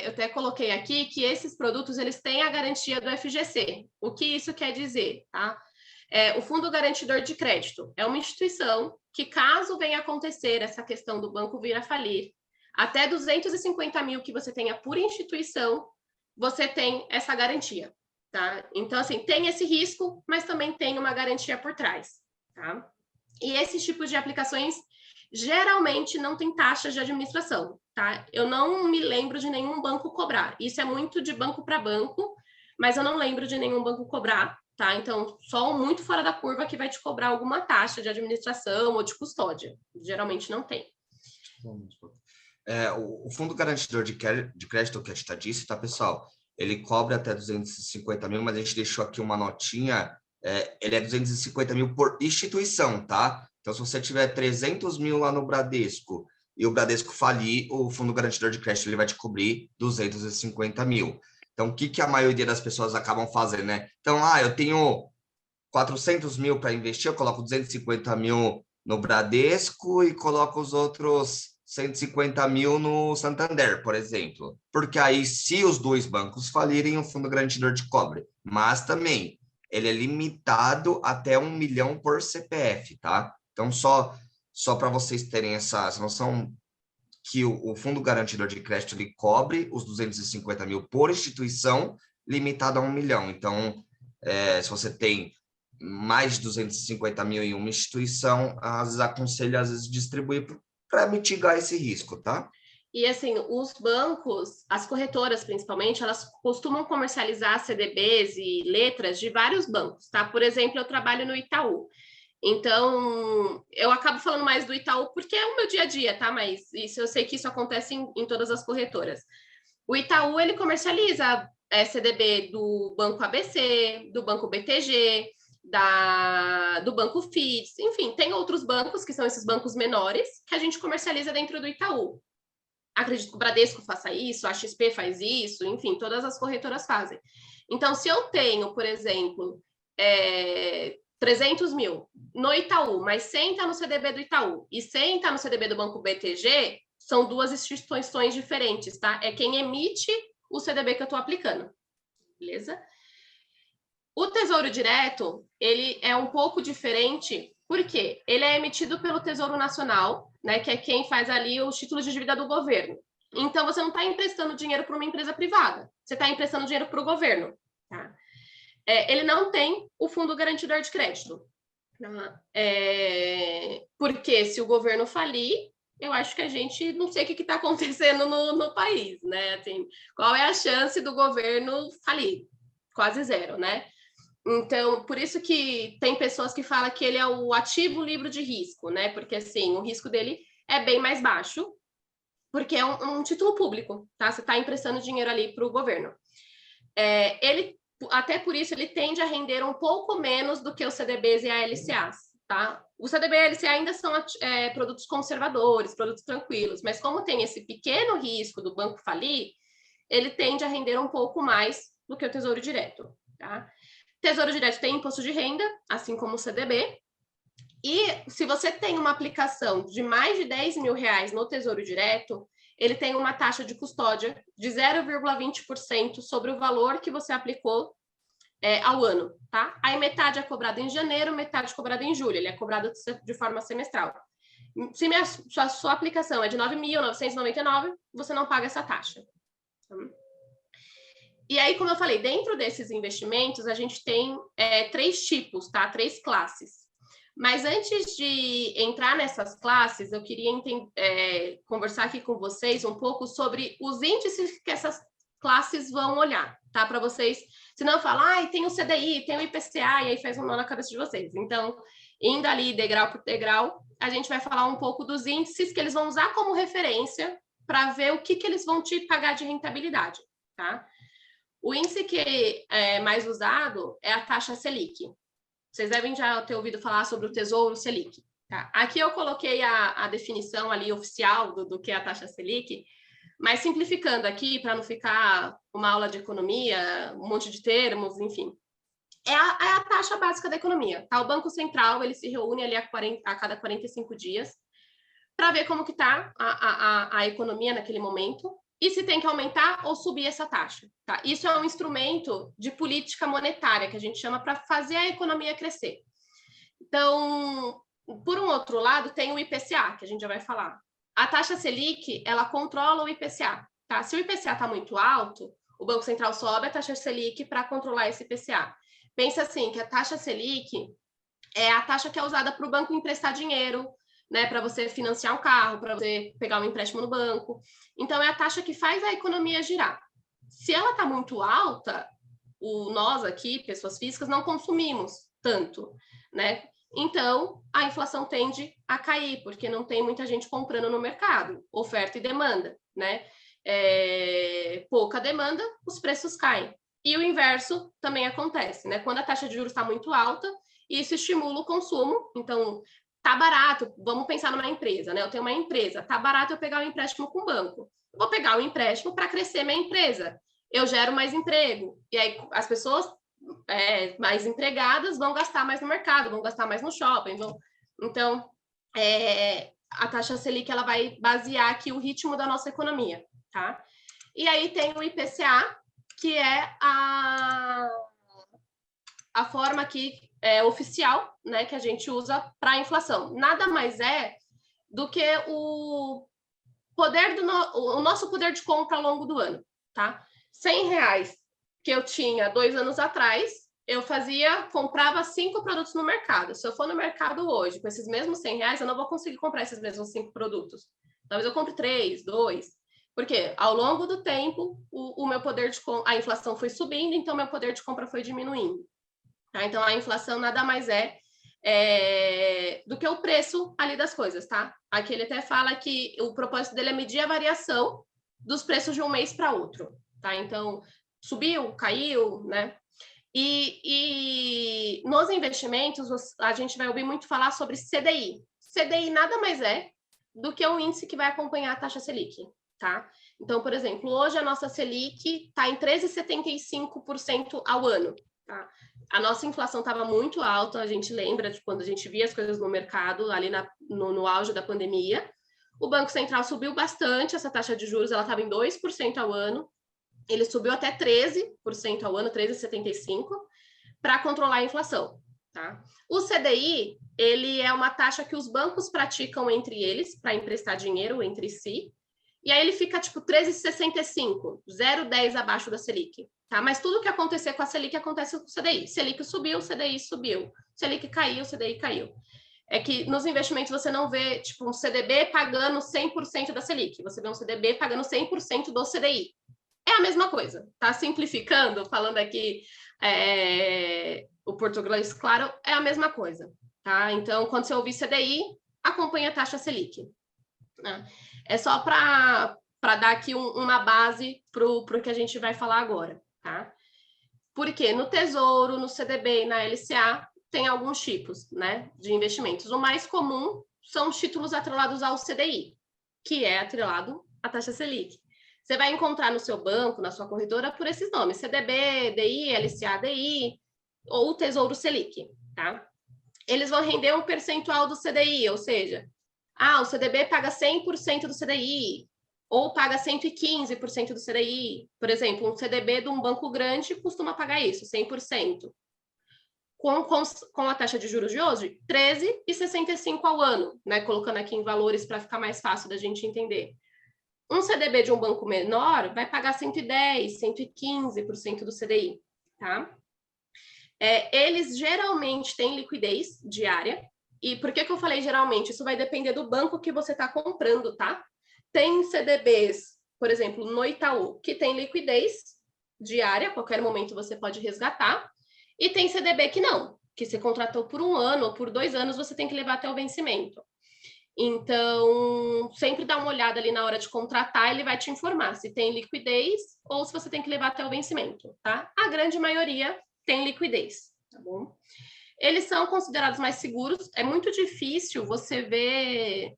eu até coloquei aqui que esses produtos eles têm a garantia do FGC. O que isso quer dizer, tá? O Fundo Garantidor de Crédito é uma instituição que, caso venha acontecer essa questão do banco vir a falir, até 250 mil que você tenha por instituição, você tem essa garantia, tá? Então, assim, tem esse risco, mas também tem uma garantia por trás, tá? E esses tipos de aplicações geralmente não tem taxas de administração, tá? Eu não me lembro de nenhum banco cobrar. Isso é muito de banco para banco, mas eu não lembro de nenhum banco cobrar, tá? Então, só um muito fora da curva que vai te cobrar alguma taxa de administração ou de custódia. Geralmente não tem. O Fundo Garantidor de Crédito, que a gente disse, tá, pessoal? Ele cobre até 250 mil, mas a gente deixou aqui uma notinha. Ele é 250 mil por instituição, tá? Então, se você tiver 300 mil lá no Bradesco e o Bradesco falir, o Fundo Garantidor de Crédito ele vai te cobrir 250 mil. Então, o que a maioria das pessoas acabam fazendo, né? Então, eu tenho 400 mil para investir, eu coloco 250 mil no Bradesco e coloco os outros 150 mil no Santander, por exemplo. Porque aí, se os dois bancos falirem, o Fundo Garantidor te cobre. Mas também, ele é limitado até 1 milhão por CPF, tá? Então, só para vocês terem essa noção, que o Fundo Garantidor de Crédito ele cobre os 250 mil por instituição, limitado a 1 milhão. Então, se você tem mais de 250 mil em uma instituição, às vezes aconselho, distribuir para mitigar esse risco, tá? E, assim, os bancos, as corretoras, principalmente, elas costumam comercializar CDBs e letras de vários bancos, tá? Por exemplo, eu trabalho no Itaú. Então, eu acabo falando mais do Itaú porque é o meu dia a dia, tá? Mas isso, eu sei que isso acontece em todas as corretoras. O Itaú, ele comercializa CDB do Banco ABC, do Banco BTG, do Banco FIDS, enfim, tem outros bancos, que são esses bancos menores, que a gente comercializa dentro do Itaú. Acredito que o Bradesco faça isso, a XP faz isso, enfim, todas as corretoras fazem. Então, se eu tenho, por exemplo, 300 mil no Itaú, mas 100 está no CDB do Itaú e 100 está no CDB do Banco BTG, são duas instituições diferentes, tá? É quem emite o CDB que eu estou aplicando, beleza? O Tesouro Direto, ele é um pouco diferente, porque ele é emitido pelo Tesouro Nacional, né, que é quem faz ali os títulos de dívida do governo. Então, você não está emprestando dinheiro para uma empresa privada, você está emprestando dinheiro para o governo, tá? Ele não tem o Fundo Garantidor de Crédito. Porque se o governo falir, eu acho que a gente não sei o que está acontecendo no país, né? Assim, qual é a chance do governo falir? Quase zero, né? Então, por isso que tem pessoas que falam que ele é o ativo livre de risco, né? Porque, assim, o risco dele é bem mais baixo, porque é um título público, tá? Você está emprestando dinheiro ali para o governo. Até por isso, ele tende a render um pouco menos do que os CDBs e a LCAs, tá? O CDB e a LCA ainda são produtos conservadores, produtos tranquilos, mas como tem esse pequeno risco do banco falir, ele tende a render um pouco mais do que o Tesouro Direto, tá? Tesouro Direto tem imposto de renda, assim como o CDB, e se você tem uma aplicação de mais de 10 mil reais no Tesouro Direto, ele tem uma taxa de custódia de 0,20% sobre o valor que você aplicou ao ano, tá? Aí metade é cobrado em janeiro, metade é cobrado em julho, ele é cobrado de forma semestral. Se a sua aplicação é de 9.999, você não paga essa taxa. E aí, como eu falei, dentro desses investimentos, a gente tem 3 tipos, tá? 3 classes. Mas antes de entrar nessas classes, eu queria conversar aqui com vocês um pouco sobre os índices que essas classes vão olhar, tá? Para vocês, se não falar, tem o CDI, tem o IPCA, e aí faz um nó na cabeça de vocês. Então, indo ali degrau por degrau, a gente vai falar um pouco dos índices que eles vão usar como referência para ver o que eles vão te pagar de rentabilidade, tá? O índice que é mais usado é a taxa Selic. Vocês devem já ter ouvido falar sobre o Tesouro Selic. Tá? Aqui eu coloquei a definição ali oficial do que é a taxa Selic, mas simplificando aqui, para não ficar uma aula de economia, um monte de termos, enfim. É a taxa básica da economia. Tá? O Banco Central ele se reúne ali a cada 45 dias para ver como que está a economia naquele momento, e se tem que aumentar ou subir essa taxa. Tá? Isso é um instrumento de política monetária, que a gente chama para fazer a economia crescer. Então, por um outro lado, tem o IPCA, que a gente já vai falar. A taxa Selic, ela controla o IPCA. Tá? Se o IPCA está muito alto, o Banco Central sobe a taxa Selic para controlar esse IPCA. Pensa assim, que a taxa Selic é a taxa que é usada para o banco emprestar dinheiro, né, para você financiar um carro, para você pegar um empréstimo no banco. Então, é a taxa que faz a economia girar. Se ela está muito alta, nós aqui, pessoas físicas, não consumimos tanto, né? Então, a inflação tende a cair, porque não tem muita gente comprando no mercado, oferta e demanda, né? Pouca demanda, os preços caem. E o inverso também acontece, né? Quando a taxa de juros está muito alta, isso estimula o consumo. Então, tá barato, vamos pensar numa empresa, né? Eu tenho uma empresa, tá barato eu pegar um empréstimo com o banco. Eu vou pegar o empréstimo para crescer minha empresa. Eu gero mais emprego. E aí as pessoas mais empregadas vão gastar mais no mercado, vão gastar mais no shopping. Então, a taxa Selic ela vai basear aqui o ritmo da nossa economia, tá? E aí tem o IPCA, que é a forma aqui oficial, né, que a gente usa para a inflação. Nada mais é do que o poder o nosso poder de compra ao longo do ano, tá? R$100 que eu tinha 2 anos atrás, eu comprava 5 produtos no mercado. Se eu for no mercado hoje, com esses mesmos R$100, eu não vou conseguir comprar esses mesmos 5 produtos. Talvez eu compre 3, 2. Porque ao longo do tempo, o meu poder de compra, a inflação foi subindo, então meu poder de compra foi diminuindo. Tá? Então, a inflação nada mais do que o preço ali das coisas, tá? Aqui ele até fala que o propósito dele é medir a variação dos preços de um mês para outro, tá? Então, subiu, caiu, né? E nos investimentos, a gente vai ouvir muito falar sobre CDI. CDI nada mais do que um índice que vai acompanhar a taxa Selic, tá? Então, por exemplo, hoje a nossa Selic está em 13,75% ao ano, tá? A nossa inflação estava muito alta, a gente lembra de quando a gente via as coisas no mercado, ali no auge da pandemia. O Banco Central subiu bastante essa taxa de juros, ela estava em 2% ao ano, ele subiu até 13% ao ano, 13,75%, para controlar a inflação. Tá? O CDI, ele é uma taxa que os bancos praticam entre eles, para emprestar dinheiro entre si, e aí ele fica tipo 13,65, 0,10 abaixo da Selic. Tá? Mas tudo que acontecer com a Selic acontece com o CDI. Selic subiu, CDI subiu. Selic caiu, CDI caiu. É que nos investimentos você não vê tipo um CDB pagando 100% da Selic, você vê um CDB pagando 100% do CDI. É a mesma coisa, tá? Simplificando, falando aqui o português claro, é a mesma coisa, tá? Então, quando você ouvir CDI, acompanha a taxa Selic. Né? É só para dar aqui uma base para o que a gente vai falar agora, tá? Porque no Tesouro, no CDB e na LCA tem alguns tipos, né, de investimentos. O mais comum são os títulos atrelados ao CDI, que é atrelado à taxa Selic. Você vai encontrar no seu banco, na sua corretora, por esses nomes, CDB, DI, LCA, DI, ou Tesouro Selic, tá? Eles vão render um percentual do CDI, ou seja, o CDB paga 100% do CDI, ou paga 115% do CDI. Por exemplo, um CDB de um banco grande costuma pagar isso, 100%. Com a taxa de juros de hoje, 13,65 ao ano, né? Colocando aqui em valores para ficar mais fácil da gente entender. Um CDB de um banco menor vai pagar 110, 115% do CDI, tá? Eles geralmente têm liquidez diária. E por que eu falei geralmente? Isso vai depender do banco que você está comprando, tá? Tem CDBs, por exemplo, no Itaú, que tem liquidez diária, a qualquer momento você pode resgatar. E tem CDB que não, que você contratou por 1 ano ou por 2 anos, você tem que levar até o vencimento. Então, sempre dá uma olhada ali na hora de contratar, ele vai te informar se tem liquidez ou se você tem que levar até o vencimento, tá? A grande maioria tem liquidez, tá bom? Eles são considerados mais seguros, é muito difícil você ver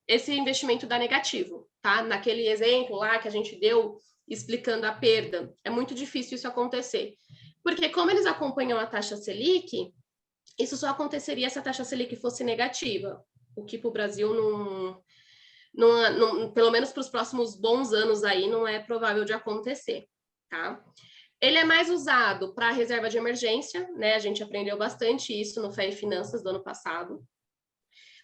esse investimento dar negativo, tá? Naquele exemplo lá que a gente deu explicando a perda, é muito difícil isso acontecer. Porque como eles acompanham a taxa Selic, isso só aconteceria se a taxa Selic fosse negativa, o que para o Brasil pelo menos para os próximos bons anos aí, não é provável de acontecer, tá? Ele é mais usado para reserva de emergência, né? A gente aprendeu bastante isso no Fé e Finanças do ano passado.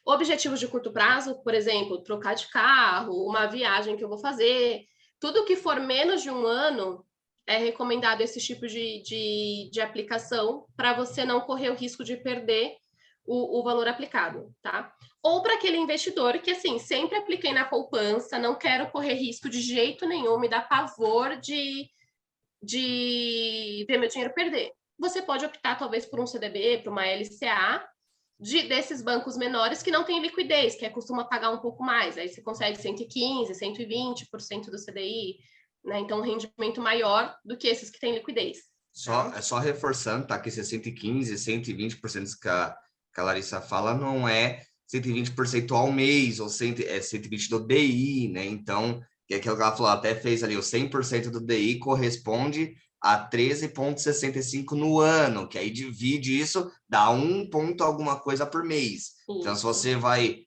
Objetivos de curto prazo, por exemplo, trocar de carro, uma viagem que eu vou fazer, tudo que for menos de um ano, é recomendado esse tipo de aplicação para você não correr o risco de perder o valor aplicado, tá? Ou para aquele investidor que, assim, sempre apliquei na poupança, não quero correr risco de jeito nenhum, me dá pavor de ver meu dinheiro perder. Você pode optar, talvez, por um CDB, por uma LCA, desses bancos menores que não tem liquidez, que costuma pagar um pouco mais. Aí você consegue 115%, 120% do CDI, né? Então, um rendimento maior do que esses que têm liquidez. É só reforçando, tá? Que esse 115%, 120% que a Larissa fala não é 120% ao mês, ou 120% do DI, né? Então, que é aquilo que ela falou, até fez ali, o 100% do DI corresponde a 13,65 no ano, que aí divide isso, dá 1 ponto alguma coisa por mês. Então, se você vai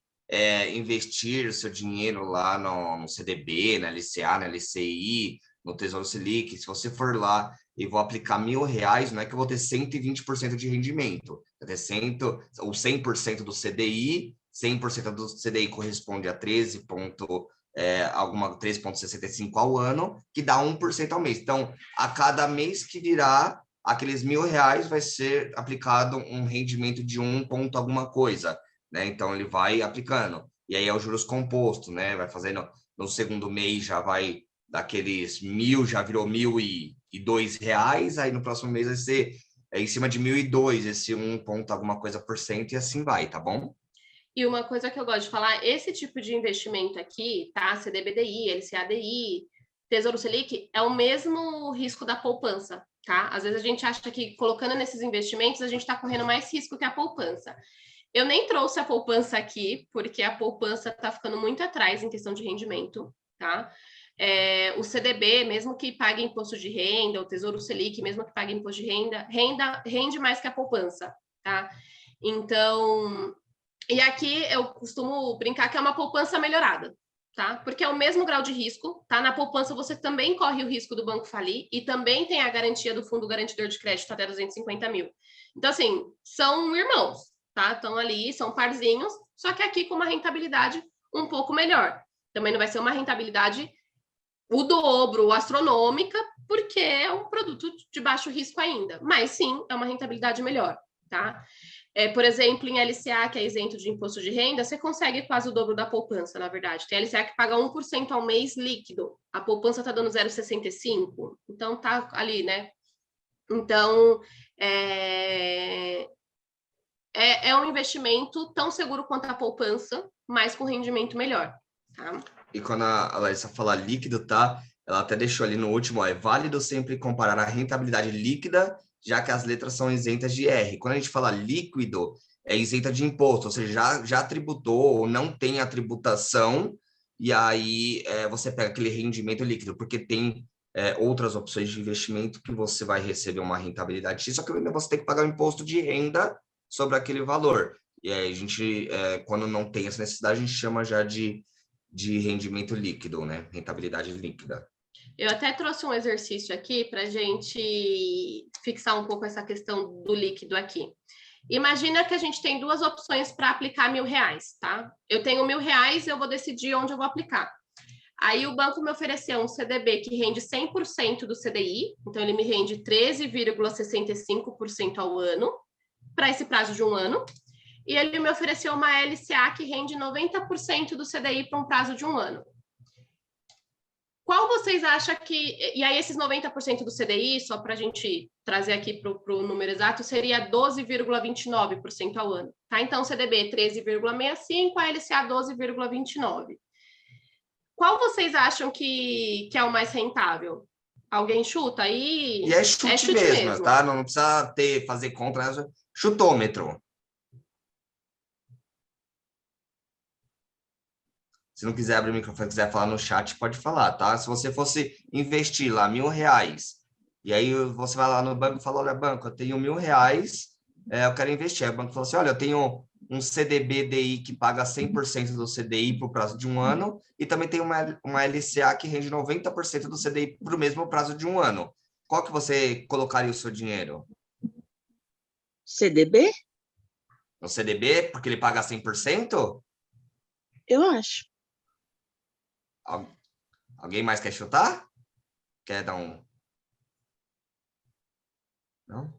investir o seu dinheiro lá no CDB, na LCA, na LCI, no Tesouro Selic, se você for lá e vou aplicar R$1.000, não é que eu vou ter 120% de rendimento, vai ter 100% do CDI, 100% do CDI corresponde a 13,65 ao ano, que dá 1% ao mês. Então, a cada mês que virá, aqueles R$1.000 vai ser aplicado um rendimento de 1 ponto alguma coisa, né? Então, ele vai aplicando. E aí é os juros compostos, né? Vai fazendo, no segundo mês já vai, daqueles 1.000 já virou R$1.002, aí no próximo mês vai ser em cima de 1.002, esse 1 ponto alguma coisa por cento, e assim vai, tá bom? E uma coisa que eu gosto de falar, esse tipo de investimento aqui, tá? CDBDI, LCADI, Tesouro Selic, é o mesmo risco da poupança, tá? Às vezes a gente acha que colocando nesses investimentos a gente está correndo mais risco que a poupança. Eu nem trouxe a poupança aqui, porque a poupança está ficando muito atrás em questão de rendimento, tá? O CDB, mesmo que pague imposto de renda, o Tesouro Selic, mesmo que pague imposto de renda, rende mais que a poupança, tá? Então, e aqui eu costumo brincar que é uma poupança melhorada, tá? Porque é o mesmo grau de risco, tá? Na poupança você também corre o risco do banco falir e também tem a garantia do fundo garantidor de crédito até 250 mil. Então, assim, são irmãos, tá? Estão ali, são parzinhos, só que aqui com uma rentabilidade um pouco melhor. Também não vai ser uma rentabilidade o dobro, astronômica, porque é um produto de baixo risco ainda. Mas sim, é uma rentabilidade melhor, tá? Por exemplo, em LCA, que é isento de imposto de renda, você consegue quase o dobro da poupança, na verdade. Tem LCA que paga 1% ao mês líquido. A poupança está dando 0,65%. Então, tá ali, né? Então, é um investimento tão seguro quanto a poupança, mas com rendimento melhor, tá? E quando a Larissa fala líquido, tá? Ela até deixou ali no último, é válido sempre comparar a rentabilidade líquida, já que as letras são isentas de R. Quando a gente fala líquido, é isenta de imposto, ou seja, já tributou ou não tem a tributação, e aí você pega aquele rendimento líquido, porque tem outras opções de investimento que você vai receber uma rentabilidade X, só que ainda você tem que pagar o imposto de renda sobre aquele valor. E aí a gente, quando não tem essa necessidade, a gente chama já de rendimento líquido, né? Rentabilidade líquida. Eu até trouxe um exercício aqui para a gente fixar um pouco essa questão do líquido aqui. Imagina que a gente tem duas opções para aplicar R$1.000, tá? Eu tenho R$1.000, eu vou decidir onde eu vou aplicar. Aí o banco me ofereceu um CDB que rende 100% do CDI, então ele me rende 13,65% ao ano, para esse prazo de um ano. E ele me ofereceu uma LCA que rende 90% do CDI para um prazo de um ano. Qual vocês acham que... E aí esses 90% do CDI, só para a gente trazer aqui para o número exato, seria 12,29% ao ano. Tá? Então, CDB 13,65%, a LCA 12,29%. Qual vocês acham que é o mais rentável? Alguém chuta aí? E é chute mesmo, tá? Não precisa fazer conta, chutômetro. Se não quiser abrir o microfone, quiser falar no chat, pode falar, tá? Se você fosse investir lá R$1.000, e aí você vai lá no banco e fala, olha, banco, eu tenho R$1.000, eu quero investir. Aí o banco fala assim, olha, eu tenho um CDB-DI que paga 100% do CDI por prazo de um ano, e também tem uma LCA que rende 90% do CDI para o mesmo prazo de um ano. Qual que você colocaria o seu dinheiro? CDB? No CDB, porque ele paga 100%? Eu acho. Alguém mais quer chutar? Quer dar um... Não?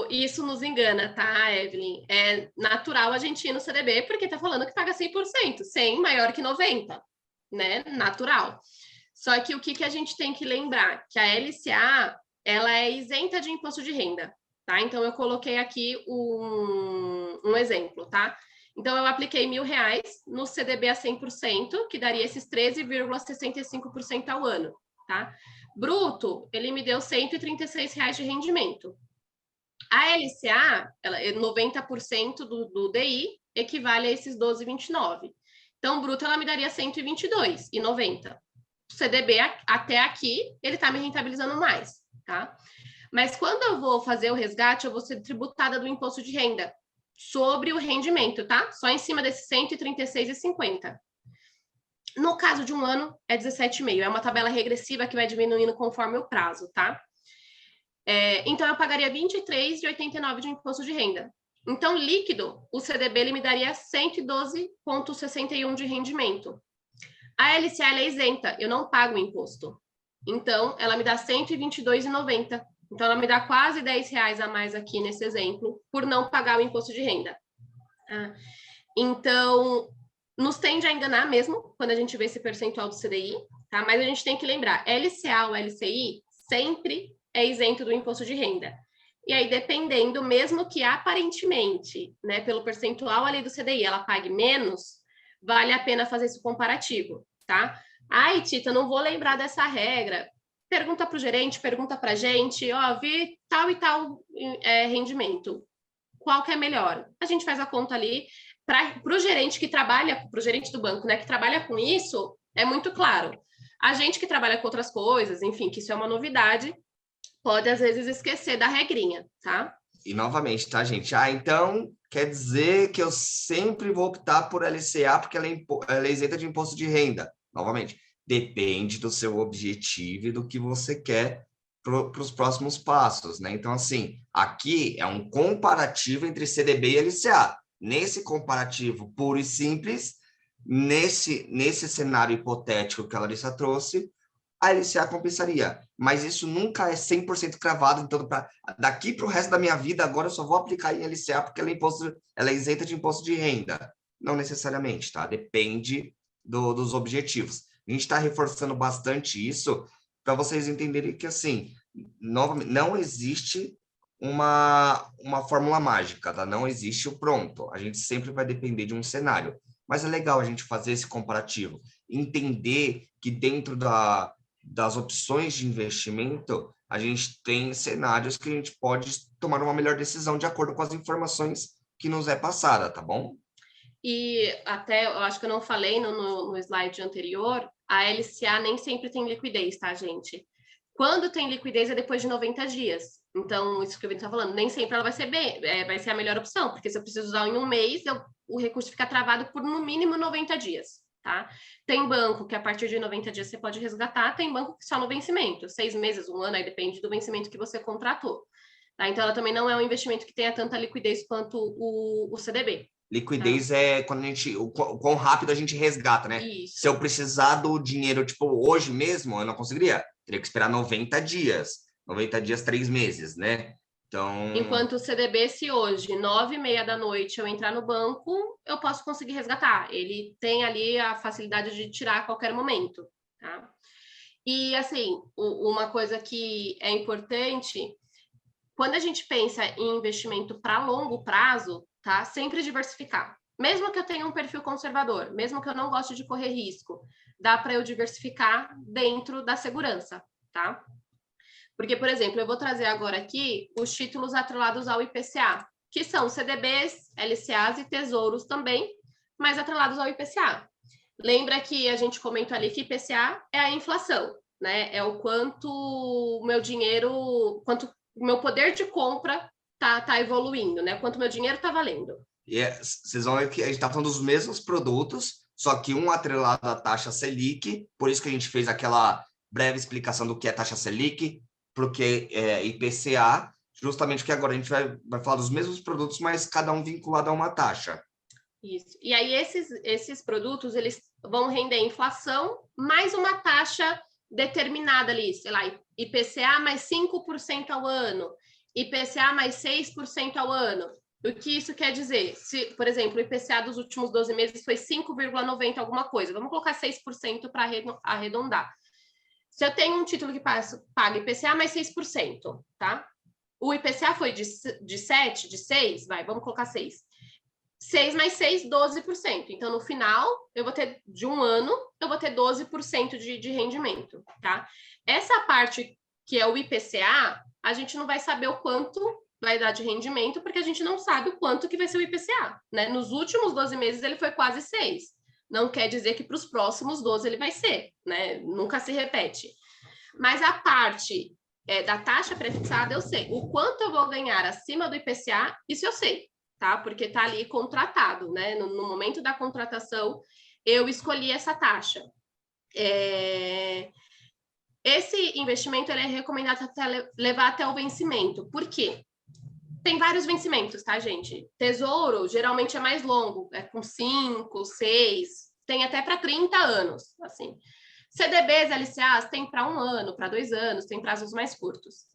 Isso nos engana, tá, Evelyn? É natural a gente ir no CDB porque tá falando que paga 100%, 100 maior que 90, né? Natural. Só que o que a gente tem que lembrar? Que a LCA, ela é isenta de imposto de renda, tá? Então, eu coloquei aqui um exemplo, tá? Então, eu apliquei R$ 1.000 no CDB a 100%, que daria esses 13,65% ao ano, tá? Bruto, ele me deu R$ 136 de rendimento. A LCA, ela é 90% do DI, equivale a esses 12,29. Então, bruto, ela me daria 122,90. O CDB, até aqui, ele está me rentabilizando mais, tá? Mas quando eu vou fazer o resgate, eu vou ser tributada do imposto de renda sobre o rendimento, tá? Só em cima desses 136,50. No caso de um ano, é 17,5. É uma tabela regressiva que vai diminuindo conforme o prazo, tá? Então, eu pagaria R$ 23,89 de imposto de renda. Então, líquido, o CDB ele me daria 112,61 de rendimento. A LCA ela é isenta, eu não pago imposto. Então, ela me dá 122,90. Então, ela me dá quase R$ 10 a mais aqui nesse exemplo, por não pagar o imposto de renda. Então, nos tende a enganar mesmo, quando a gente vê esse percentual do CDI, tá? Mas a gente tem que lembrar, LCA ou LCI sempre é isento do imposto de renda. E aí, dependendo, mesmo que aparentemente, né, pelo percentual ali do CDI, ela pague menos, vale a pena fazer esse comparativo, tá? Ai, Tita, não vou lembrar dessa regra. Pergunta para o gerente, pergunta para a gente, vi tal e tal rendimento. Qual que é melhor? A gente faz a conta ali. Para o gerente que trabalha, para o gerente do banco, né, que trabalha com isso, é muito claro. A gente que trabalha com outras coisas, enfim, que isso é uma novidade, pode, às vezes, esquecer da regrinha, tá? E, novamente, tá, gente? Então, quer dizer que eu sempre vou optar por LCA porque ela é isenta de imposto de renda. Novamente, depende do seu objetivo e do que você quer para os próximos passos, né? Então, assim, aqui é um comparativo entre CDB e LCA. Nesse comparativo puro e simples, nesse cenário hipotético que a Larissa trouxe, a LCA compensaria, mas isso nunca é 100% cravado, então daqui para o resto da minha vida, agora eu só vou aplicar em LCA porque ela é isenta de imposto de renda. Não necessariamente, tá? Depende dos objetivos. A gente está reforçando bastante isso para vocês entenderem que, assim, não existe uma fórmula mágica, tá? Não existe o pronto. A gente sempre vai depender de um cenário. Mas é legal a gente fazer esse comparativo, entender que dentro das opções de investimento, a gente tem cenários que a gente pode tomar uma melhor decisão de acordo com as informações que nos é passada, tá bom? E até, eu acho que eu não falei no slide anterior, a LCA nem sempre tem liquidez, tá, gente? Quando tem liquidez é depois de 90 dias. Então, isso que o Vitor está falando, nem sempre ela vai ser a melhor opção, porque se eu preciso usar em um mês, o recurso fica travado por no mínimo 90 dias, tá? Tem banco que a partir de 90 dias você pode resgatar, tem banco que só no vencimento, 6 meses, um ano, aí depende do vencimento que você contratou. Tá? Então, ela também não é um investimento que tenha tanta liquidez quanto o CDB. Liquidez é quando o quão rápido a gente resgata, né? Isso. Se eu precisar do dinheiro, tipo, hoje mesmo, eu não conseguiria. Teria que esperar 90 dias. 90 dias, 3 meses, né? Então... Enquanto o CDB, se hoje, 9h30 da noite, eu entrar no banco, eu posso conseguir resgatar. Ele tem ali a facilidade de tirar a qualquer momento, tá? E, assim, uma coisa que é importante, quando a gente pensa em investimento para longo prazo, tá? Sempre diversificar. Mesmo que eu tenha um perfil conservador, mesmo que eu não goste de correr risco, dá para eu diversificar dentro da segurança, tá? Porque, por exemplo, eu vou trazer agora aqui os títulos atrelados ao IPCA, que são CDBs, LCAs e tesouros também, mas atrelados ao IPCA. Lembra que a gente comentou ali que IPCA é a inflação, né? É o quanto o meu dinheiro, quanto o meu poder de compra tá evoluindo, né? Quanto meu dinheiro tá valendo. Vocês vão ver que a gente está falando dos mesmos produtos, só que um atrelado à taxa Selic, por isso que a gente fez aquela breve explicação do que é taxa Selic, porque é IPCA, justamente porque agora a gente vai falar dos mesmos produtos, mas cada um vinculado a uma taxa. Isso. E aí esses produtos, eles vão render inflação mais uma taxa determinada ali, sei lá, IPCA mais 5% ao ano, IPCA mais 6% ao ano. O que isso quer dizer? Se, por exemplo, o IPCA dos últimos 12 meses foi 5,90 alguma coisa, vamos colocar 6% para arredondar. Se eu tenho um título que paga IPCA mais 6%, tá? O IPCA foi de 7, de 6, vamos colocar 6. 6 mais 6, 12%. Então, no final, eu vou ter, de um ano, eu vou ter 12% de rendimento, tá? Essa parte que é o IPCA, a gente não vai saber o quanto vai dar de rendimento, porque a gente não sabe o quanto que vai ser o IPCA, né? Nos últimos 12 meses, ele foi quase 6. Não quer dizer que para os próximos 12 ele vai ser, né? Nunca se repete. Mas a parte da taxa pré-fixada, eu sei. O quanto eu vou ganhar acima do IPCA, isso eu sei, tá? Porque está ali contratado, né? No momento da contratação, eu escolhi essa taxa. Esse investimento ele é recomendado levar até o vencimento. Por quê? Tem vários vencimentos, tá, gente? Tesouro, geralmente é mais longo, é com 5, 6, tem até para 30 anos, assim. CDBs, LCAs, tem para 1 ano, para 2 anos, tem prazos mais curtos.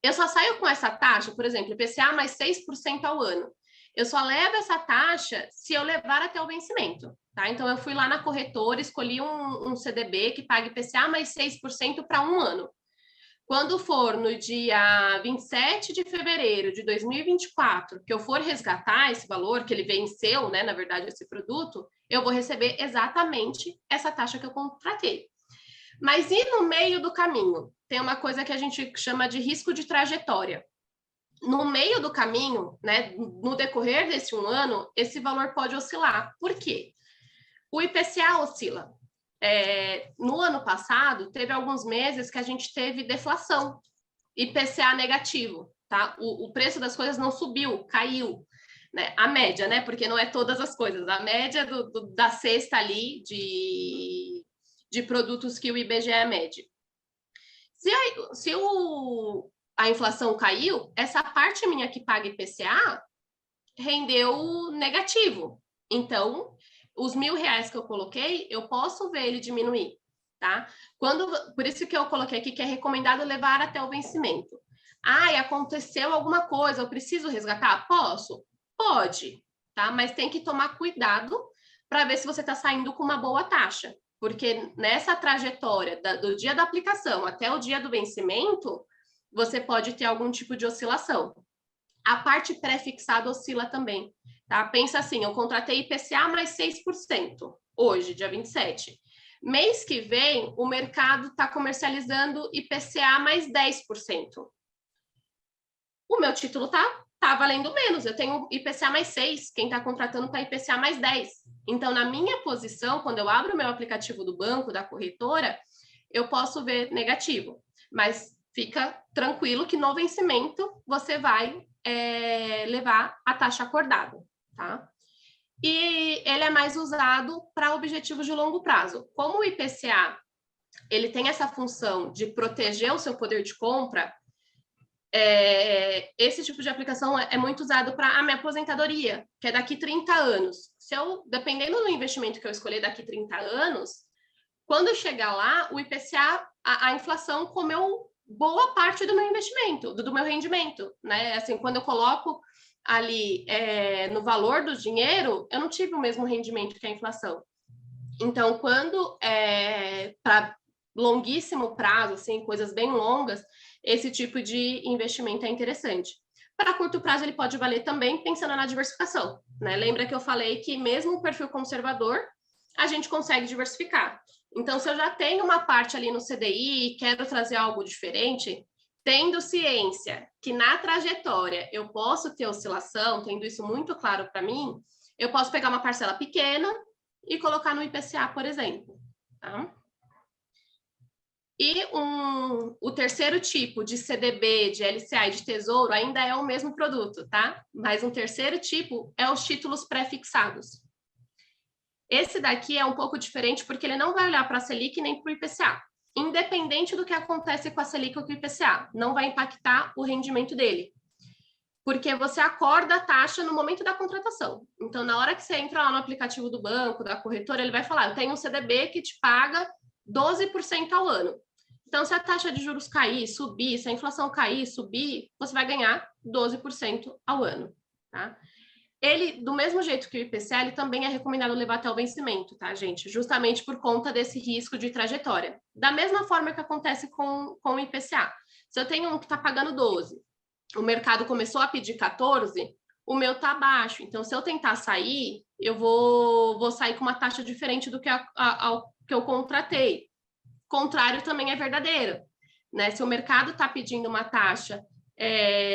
Eu só saio com essa taxa, por exemplo, IPCA mais 6% ao ano. Eu só levo essa taxa se eu levar até o vencimento, tá? Então, eu fui lá na corretora, escolhi um CDB que pague IPCA mais 6% para 1 ano. Quando for no dia 27 de fevereiro de 2024, que eu for resgatar esse valor, que ele venceu, né, na verdade, esse produto, eu vou receber exatamente essa taxa que eu contratei. Mas e no meio do caminho? Tem uma coisa que a gente chama de risco de trajetória. No meio do caminho, né, no decorrer desse 1 ano, esse valor pode oscilar. Por quê? O IPCA oscila. No ano passado, teve alguns meses que a gente teve deflação, IPCA negativo, tá? O preço das coisas não subiu, caiu, né? A média, né? Porque não é todas as coisas, a média da cesta ali de produtos que o IBGE mede. Se a inflação caiu, essa parte minha que paga IPCA rendeu negativo. Então, os R$1.000 que eu coloquei, eu posso ver ele diminuir, tá? Por isso que eu coloquei aqui que é recomendado levar até o vencimento. E aconteceu alguma coisa, eu preciso resgatar? Posso? Pode, tá? Mas tem que tomar cuidado para ver se você está saindo com uma boa taxa. Porque nessa trajetória do dia da aplicação até o dia do vencimento, você pode ter algum tipo de oscilação. A parte pré-fixada oscila também, tá? Pensa assim, eu contratei IPCA mais 6% hoje, dia 27. Mês que vem, o mercado está comercializando IPCA mais 10%. O meu título tá valendo menos, eu tenho IPCA mais 6, quem está contratando está IPCA mais 10. Então, na minha posição, quando eu abro o meu aplicativo do banco, da corretora, eu posso ver negativo. Mas fica tranquilo que no vencimento você vai levar a taxa acordada, tá? E ele é mais usado para objetivos de longo prazo. Como o IPCA, ele tem essa função de proteger o seu poder de compra, esse tipo de aplicação é muito usado para a minha aposentadoria, que é daqui 30 anos. Dependendo do investimento que eu escolher daqui 30 anos, quando eu chegar lá, o IPCA, a inflação comeu boa parte do meu investimento, do meu rendimento, né? Assim, quando eu coloco ali no valor do dinheiro, eu não tive o mesmo rendimento que a inflação. Então, quando para longuíssimo prazo, assim, coisas bem longas, esse tipo de investimento é interessante. Para curto prazo, ele pode valer também pensando na diversificação, né? Lembra que eu falei que mesmo o perfil conservador, a gente consegue diversificar. Então, se eu já tenho uma parte ali no CDI e quero trazer algo diferente, tendo ciência que na trajetória eu posso ter oscilação, tendo isso muito claro para mim, eu posso pegar uma parcela pequena e colocar no IPCA, por exemplo, tá? E o terceiro tipo de CDB, de LCA e de Tesouro ainda é o mesmo produto, tá? Mas um terceiro tipo é os títulos pré-fixados. Esse daqui é um pouco diferente porque ele não vai olhar para a Selic nem para o IPCA. Independente do que acontece com a Selic ou com o IPCA, não vai impactar o rendimento dele. Porque você acorda a taxa no momento da contratação. Então, na hora que você entra lá no aplicativo do banco, da corretora, ele vai falar, eu tenho um CDB que te paga 12% ao ano. Então, se a taxa de juros cair, subir, se a inflação cair, subir, você vai ganhar 12% ao ano, tá? Ele, do mesmo jeito que o IPCA, ele também é recomendado levar até o vencimento, tá, gente? Justamente por conta desse risco de trajetória. Da mesma forma que acontece com o IPCA. Se eu tenho um que está pagando 12, o mercado começou a pedir 14, o meu tá baixo. Então, se eu tentar sair, eu vou sair com uma taxa diferente do que que eu contratei. Contrário também é verdadeiro, né? Se o mercado está pedindo uma taxa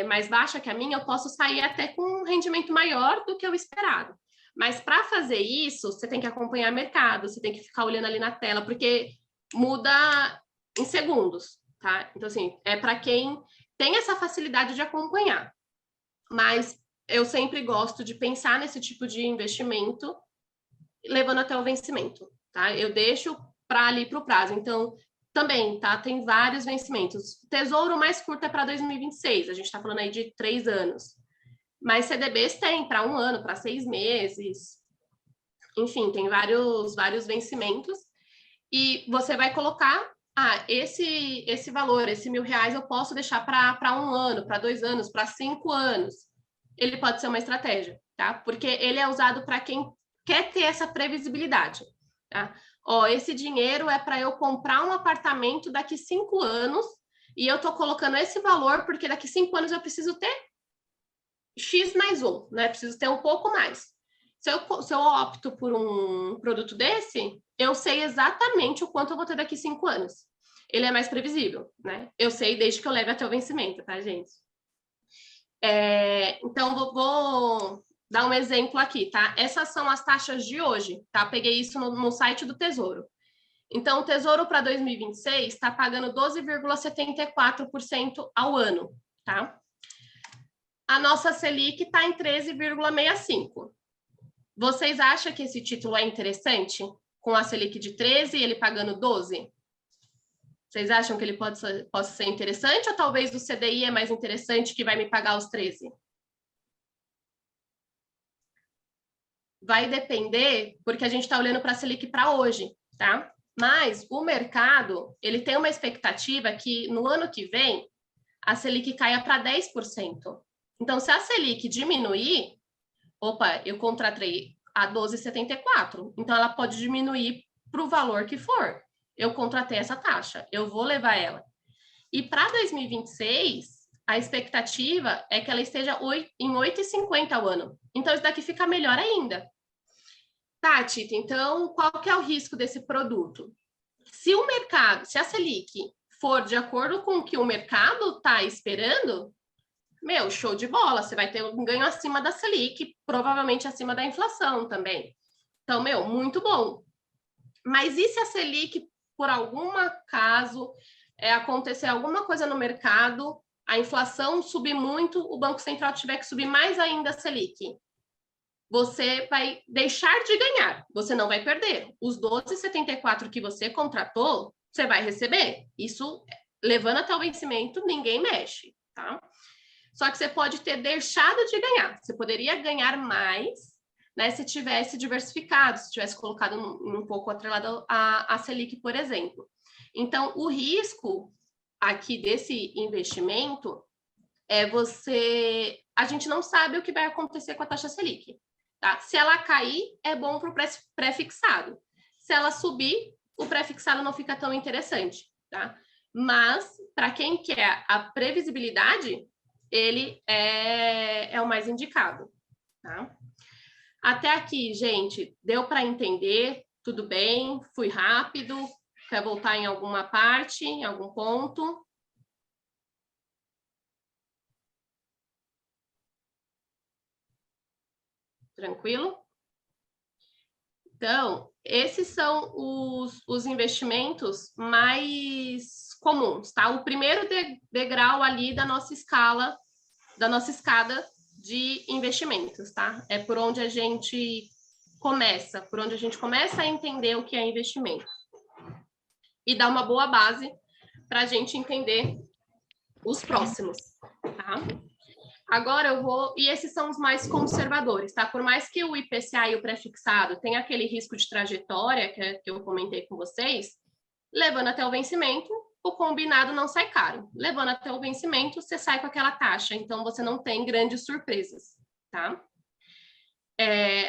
mais baixa que a minha, eu posso sair até com um rendimento maior do que o esperado. Mas para fazer isso, você tem que acompanhar o mercado, você tem que ficar olhando ali na tela, porque muda em segundos, tá? Então, assim, é para quem tem essa facilidade de acompanhar. Mas eu sempre gosto de pensar nesse tipo de investimento levando até o vencimento, tá? Eu deixo para ali para o prazo. Então, também, tá? Tem vários vencimentos. Tesouro mais curto é para 2026, a gente está falando aí de 3 anos. Mas CDBs tem para 1 ano, para 6 meses. Enfim, tem vários vencimentos. E você vai colocar, esse valor, esse R$ 1.000, eu posso deixar para 1 ano, para 2 anos, para 5 anos. Ele pode ser uma estratégia, tá? Porque ele é usado para quem quer ter essa previsibilidade, tá? Ó, esse dinheiro é para eu comprar um apartamento daqui 5 anos e eu tô colocando esse valor porque daqui 5 anos eu preciso ter X mais 1, né? Preciso ter um pouco mais. Se eu opto por um produto desse, eu sei exatamente o quanto eu vou ter daqui 5 anos. Ele é mais previsível, né? Eu sei desde que eu leve até o vencimento, tá, gente? Então, vou dar um exemplo aqui, tá? Essas são as taxas de hoje, tá? Peguei isso no site do Tesouro. Então, o Tesouro para 2026 está pagando 12,74% ao ano, tá? A nossa Selic está em 13,65%. Vocês acham que esse título é interessante? Com a Selic de 13 e ele pagando 12? Vocês acham que ele possa ser interessante ou talvez o CDI é mais interessante que vai me pagar os 13? Vai depender, porque a gente está olhando para a Selic para hoje, tá? Mas o mercado, ele tem uma expectativa que no ano que vem a Selic caia para 10%. Então, se a Selic diminuir, eu contratei a 12,74, então ela pode diminuir para o valor que for. Eu contratei essa taxa, eu vou levar ela. E para 2026, a expectativa é que ela esteja em 8,50 ao ano. Então, isso daqui fica melhor ainda. Tá, Tita, então qual que é o risco desse produto? Se a Selic for de acordo com o que o mercado está esperando, show de bola, você vai ter um ganho acima da Selic, provavelmente acima da inflação também. Então, muito bom. Mas e se a Selic, por algum caso, acontecer alguma coisa no mercado, a inflação subir muito, o Banco Central tiver que subir mais ainda a Selic? Você vai deixar de ganhar, você não vai perder. Os 12,74 que você contratou, você vai receber. Isso, levando até o vencimento, ninguém mexe, tá? Só que você pode ter deixado de ganhar. Você poderia ganhar mais, né, se tivesse diversificado, se tivesse colocado um pouco atrelado a Selic, por exemplo. Então, o risco aqui desse investimento é a gente não sabe o que vai acontecer com a taxa Selic. Tá? Se ela cair, é bom para o pré-fixado. Se ela subir, o pré-fixado não fica tão interessante. Tá? Mas, para quem quer a previsibilidade, ele é o mais indicado. Tá? Até aqui, gente, deu para entender? Tudo bem? Fui rápido? Quer voltar em alguma parte, em algum ponto? Tranquilo? Então, esses são os investimentos mais comuns, tá? O primeiro degrau ali da nossa escala, da nossa escada de investimentos, tá? É por onde a gente começa, a entender o que é investimento. E dá uma boa base para a gente entender os próximos, tá? Agora eu vou... E esses são os mais conservadores, tá? Por mais que o IPCA e o pré-fixado tenham aquele risco de trajetória que eu comentei com vocês, levando até o vencimento, o combinado não sai caro. Levando até o vencimento, você sai com aquela taxa. Então, você não tem grandes surpresas, tá?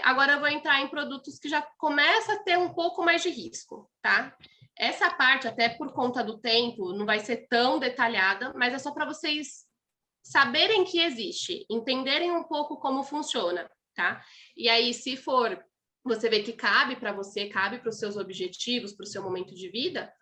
Agora eu vou entrar em produtos que já começa a ter um pouco mais de risco, tá? Essa parte, até por conta do tempo, não vai ser tão detalhada, mas é só para vocês saberem que existe, entenderem um pouco como funciona, tá? E aí, se for, você vê que cabe para você, cabe para os seus objetivos, para o seu momento de vida,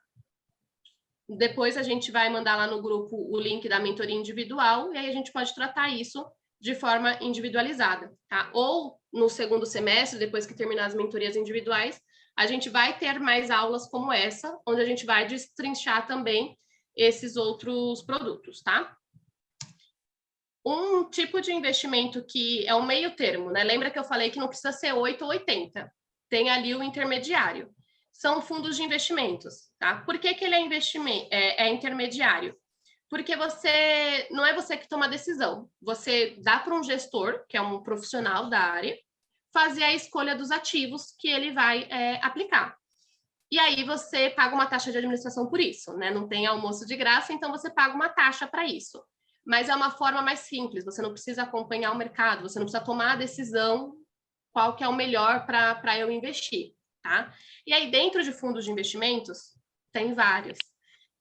depois a gente vai mandar lá no grupo o link da mentoria individual, e aí a gente pode tratar isso de forma individualizada, tá? Ou no segundo semestre, depois que terminar as mentorias individuais, a gente vai ter mais aulas como essa, onde a gente vai destrinchar também esses outros produtos, tá? Um tipo de investimento que é o meio termo, né? Lembra que eu falei que não precisa ser 8 ou 80. Tem ali o intermediário. São fundos de investimentos, tá? Por que ele é intermediário? Porque não é você que toma a decisão. Você dá para um gestor, que é um profissional da área, fazer a escolha dos ativos que ele vai aplicar. E aí você paga uma taxa de administração por isso, né? Não tem almoço de graça, então você paga uma taxa para isso. Mas é uma forma mais simples, você não precisa acompanhar o mercado, você não precisa tomar a decisão qual que é o melhor para eu investir, tá? E aí, dentro de fundos de investimentos, tem vários.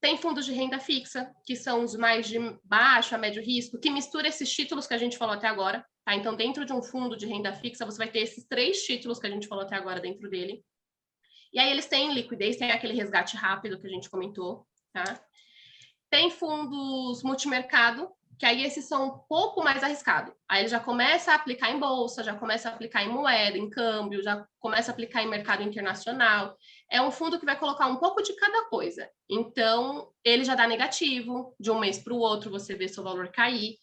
Tem fundos de renda fixa, que são os mais de baixo a médio risco, que mistura esses títulos que a gente falou até agora, tá? Então, dentro de um fundo de renda fixa, você vai ter esses 3 títulos que a gente falou até agora dentro dele. E aí, eles têm liquidez, tem aquele resgate rápido que a gente comentou, tá? Tem fundos multimercado, que aí esses são um pouco mais arriscados. Aí ele já começa a aplicar em bolsa, já começa a aplicar em moeda, em câmbio, já começa a aplicar em mercado internacional. É um fundo que vai colocar um pouco de cada coisa. Então, ele já dá negativo, de um mês para o outro você vê seu valor cair.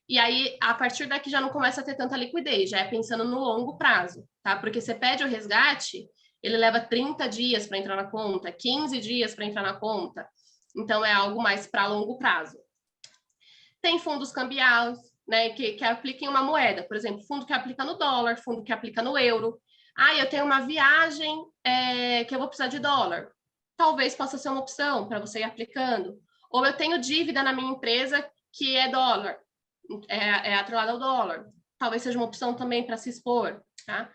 E aí, a partir daqui já não começa a ter tanta liquidez, já é pensando no longo prazo, tá? Porque você pede o resgate, ele leva 30 dias para entrar na conta, 15 dias para entrar na conta. Então, é algo mais para longo prazo. Tem fundos cambiais, né, que aplicam em uma moeda. Por exemplo, fundo que aplica no dólar, fundo que aplica no euro. Ah, eu tenho uma viagem que eu vou precisar de dólar. Talvez possa ser uma opção para você ir aplicando. Ou eu tenho dívida na minha empresa que é dólar, é atrelada ao dólar. Talvez seja uma opção também para se expor, tá?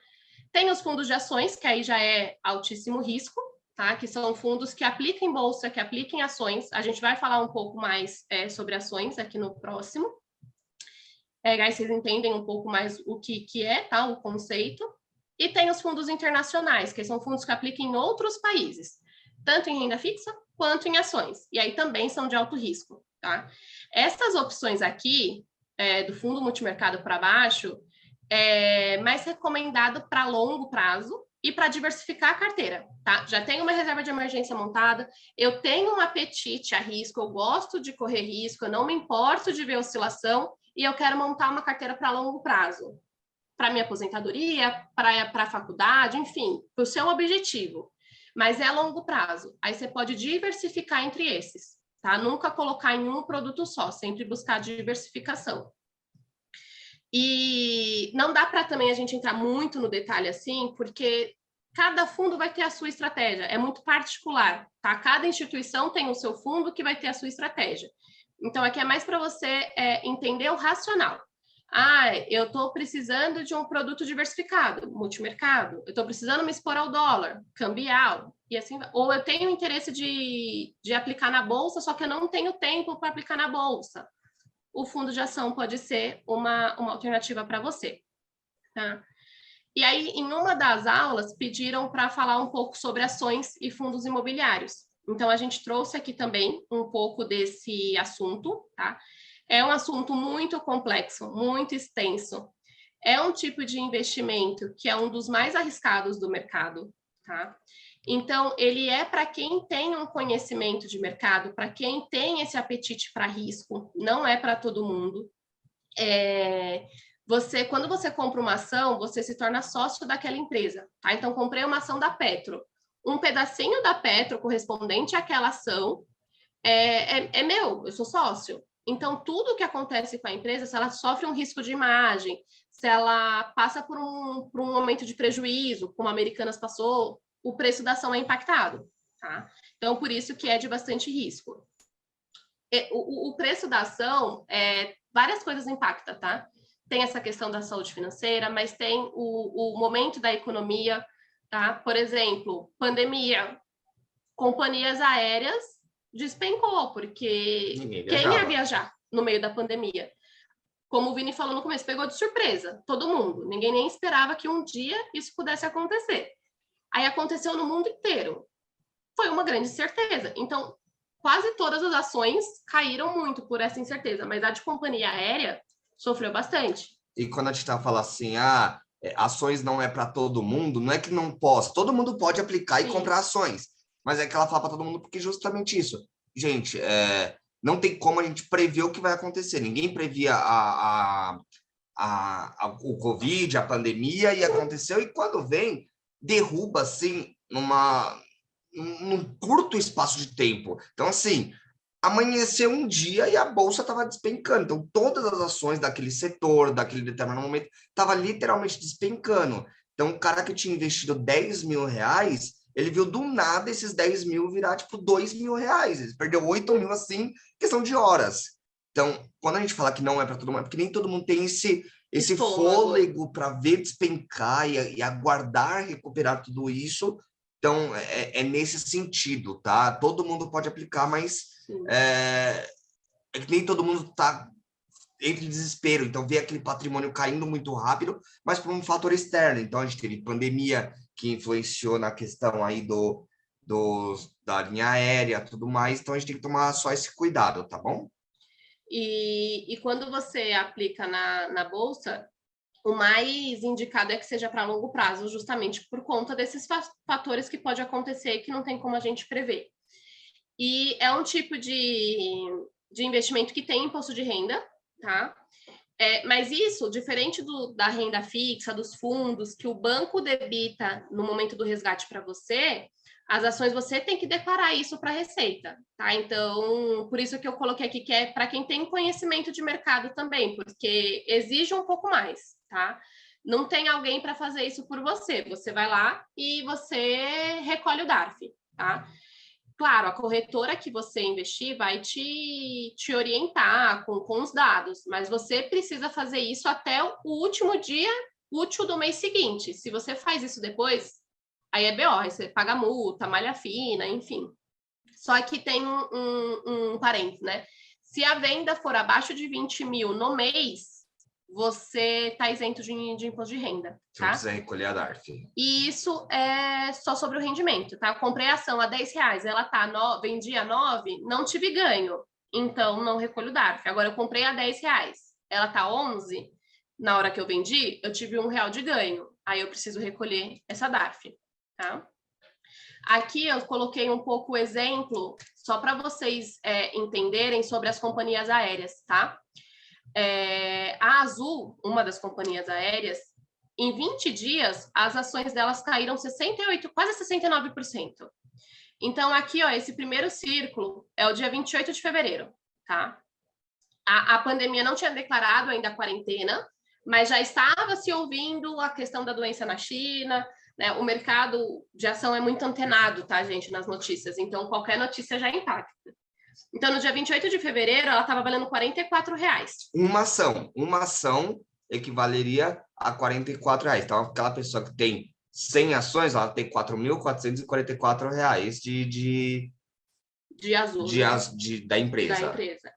Tem os fundos de ações, que aí já é altíssimo risco, tá? Que são fundos que aplicam em bolsa, que aplicam em ações. A gente vai falar um pouco mais sobre ações aqui no próximo. Aí vocês entendem um pouco mais o que é, tá? O conceito. E tem os fundos internacionais, que são fundos que aplicam em outros países, tanto em renda fixa quanto em ações. E aí também são de alto risco, tá? Essas opções aqui, do fundo multimercado para baixo, é mais recomendado para longo prazo, e para diversificar a carteira, tá? Já tenho uma reserva de emergência montada, eu tenho um apetite a risco, eu gosto de correr risco, eu não me importo de ver oscilação e eu quero montar uma carteira para longo prazo, para minha aposentadoria, para a faculdade, enfim, para o seu objetivo. Mas é a longo prazo. Aí você pode diversificar entre esses, tá? Nunca colocar em um produto só, sempre buscar diversificação. E não dá para também a gente entrar muito no detalhe assim, porque cada fundo vai ter a sua estratégia, é muito particular, tá? Cada instituição tem o seu fundo que vai ter a sua estratégia. Então, aqui é mais para você entender o racional. Ah, eu estou precisando de um produto diversificado, multimercado, eu estou precisando me expor ao dólar, cambial, e assim vai. Ou eu tenho interesse de aplicar na bolsa, só que eu não tenho tempo para aplicar na bolsa. O fundo de ação pode ser uma alternativa para você, tá? E aí, em uma das aulas, pediram para falar um pouco sobre ações e fundos imobiliários. Então, a gente trouxe aqui também um pouco desse assunto, tá? É um assunto muito complexo, muito extenso. é um tipo de investimento que é um dos mais arriscados do mercado, tá? Então, ele é para quem tem um conhecimento de mercado, para quem tem esse apetite para risco, não é para todo mundo. Quando você compra uma ação, você se torna sócio daquela empresa, tá? Então, comprei uma ação da Petro. Um pedacinho da Petro correspondente àquela ação é meu, eu sou sócio. Então, tudo que acontece com a empresa, se ela sofre um risco de imagem, se ela passa por um momento de prejuízo, como a Americanas passou, o preço da ação é impactado, tá? Então, por isso que é de bastante risco. O preço da ação, várias coisas impactam, tá? Tem essa questão da saúde financeira, mas tem o momento da economia, tá? Por exemplo, pandemia, companhias aéreas despencou, porque quem ia viajar no meio da pandemia? Como o Vini falou no começo, pegou de surpresa todo mundo. Ninguém nem esperava que um dia isso pudesse acontecer. Aí aconteceu no mundo inteiro. Foi uma grande incerteza. Então, quase todas as ações caíram muito por essa incerteza, mas a de companhia aérea sofreu bastante. E quando a gente está falando assim, ações não é para todo mundo, não é que não possa, todo mundo pode aplicar e comprar ações, mas é que ela fala para todo mundo porque justamente isso. Gente, não tem como a gente prever o que vai acontecer. Ninguém previa o Covid, a pandemia, e aconteceu, e quando vem, derruba, assim, num curto espaço de tempo. Então, assim, amanheceu um dia e a bolsa estava despencando. Então, todas as ações daquele setor, daquele determinado momento, estava literalmente despencando. Então, o cara que tinha investido 10 mil reais, ele viu do nada esses 10 mil virar, tipo, 2 mil reais. Ele perdeu 8 mil, assim, questão de horas. Então, quando a gente fala que não é para todo mundo, é porque nem todo mundo tem esse fôlego para ver despencar e aguardar recuperar tudo isso. Então, é nesse sentido, tá? Todo mundo pode aplicar, mas é que nem todo mundo está entre desespero. Então, vê aquele patrimônio caindo muito rápido, mas por um fator externo. Então, a gente teve pandemia, que influenciou na questão aí da linha aérea, tudo mais. Então, a gente tem que tomar só esse cuidado, tá bom? E quando você aplica na Bolsa, o mais indicado é que seja para longo prazo, justamente por conta desses fatores que pode acontecer e que não tem como a gente prever. E é um tipo de investimento que tem imposto de renda, tá? Mas isso, diferente da renda fixa, dos fundos, que o banco debita no momento do resgate para você, as ações você tem que declarar isso para a Receita, tá? Então, por isso que eu coloquei aqui que é para quem tem conhecimento de mercado também, porque exige um pouco mais, tá? Não tem alguém para fazer isso por você. Você vai lá e você recolhe o DARF, tá? Claro, a corretora que você investir vai te orientar com os dados, mas você precisa fazer isso até o último dia útil do mês seguinte. Se você faz isso depois, aí é BO, aí você paga multa, malha fina, enfim. Só que tem um parênteses, né? Se a venda for abaixo de 20 mil no mês, você está isento de imposto de renda. Você não precisa recolher a DARF. E isso é só sobre o rendimento, tá? Eu comprei a ação a R$10, ela vendi a 9, não tive ganho, então não recolho o DARF. Agora eu comprei a R$10, ela tá 11, na hora que eu vendi, eu tive R$1 de ganho, aí eu preciso recolher essa DARF, tá? Aqui eu coloquei um pouco o exemplo, só para vocês entenderem sobre as companhias aéreas, tá? A Azul, uma das companhias aéreas, em 20 dias, as ações delas caíram 68%, quase 69%. Então, aqui, ó, esse primeiro círculo é o dia 28 de fevereiro, tá? A pandemia não tinha declarado ainda a quarentena, mas já estava se ouvindo a questão da doença na China, né? O mercado de ação é muito antenado, tá, gente, nas notícias. Então, qualquer notícia já impacta. Então, no dia 28 de fevereiro, ela estava valendo R$44. Uma ação equivaleria a R$44. Então, aquela pessoa que tem 100 ações, ela tem R$4.444 de Azul, da empresa. Da empresa.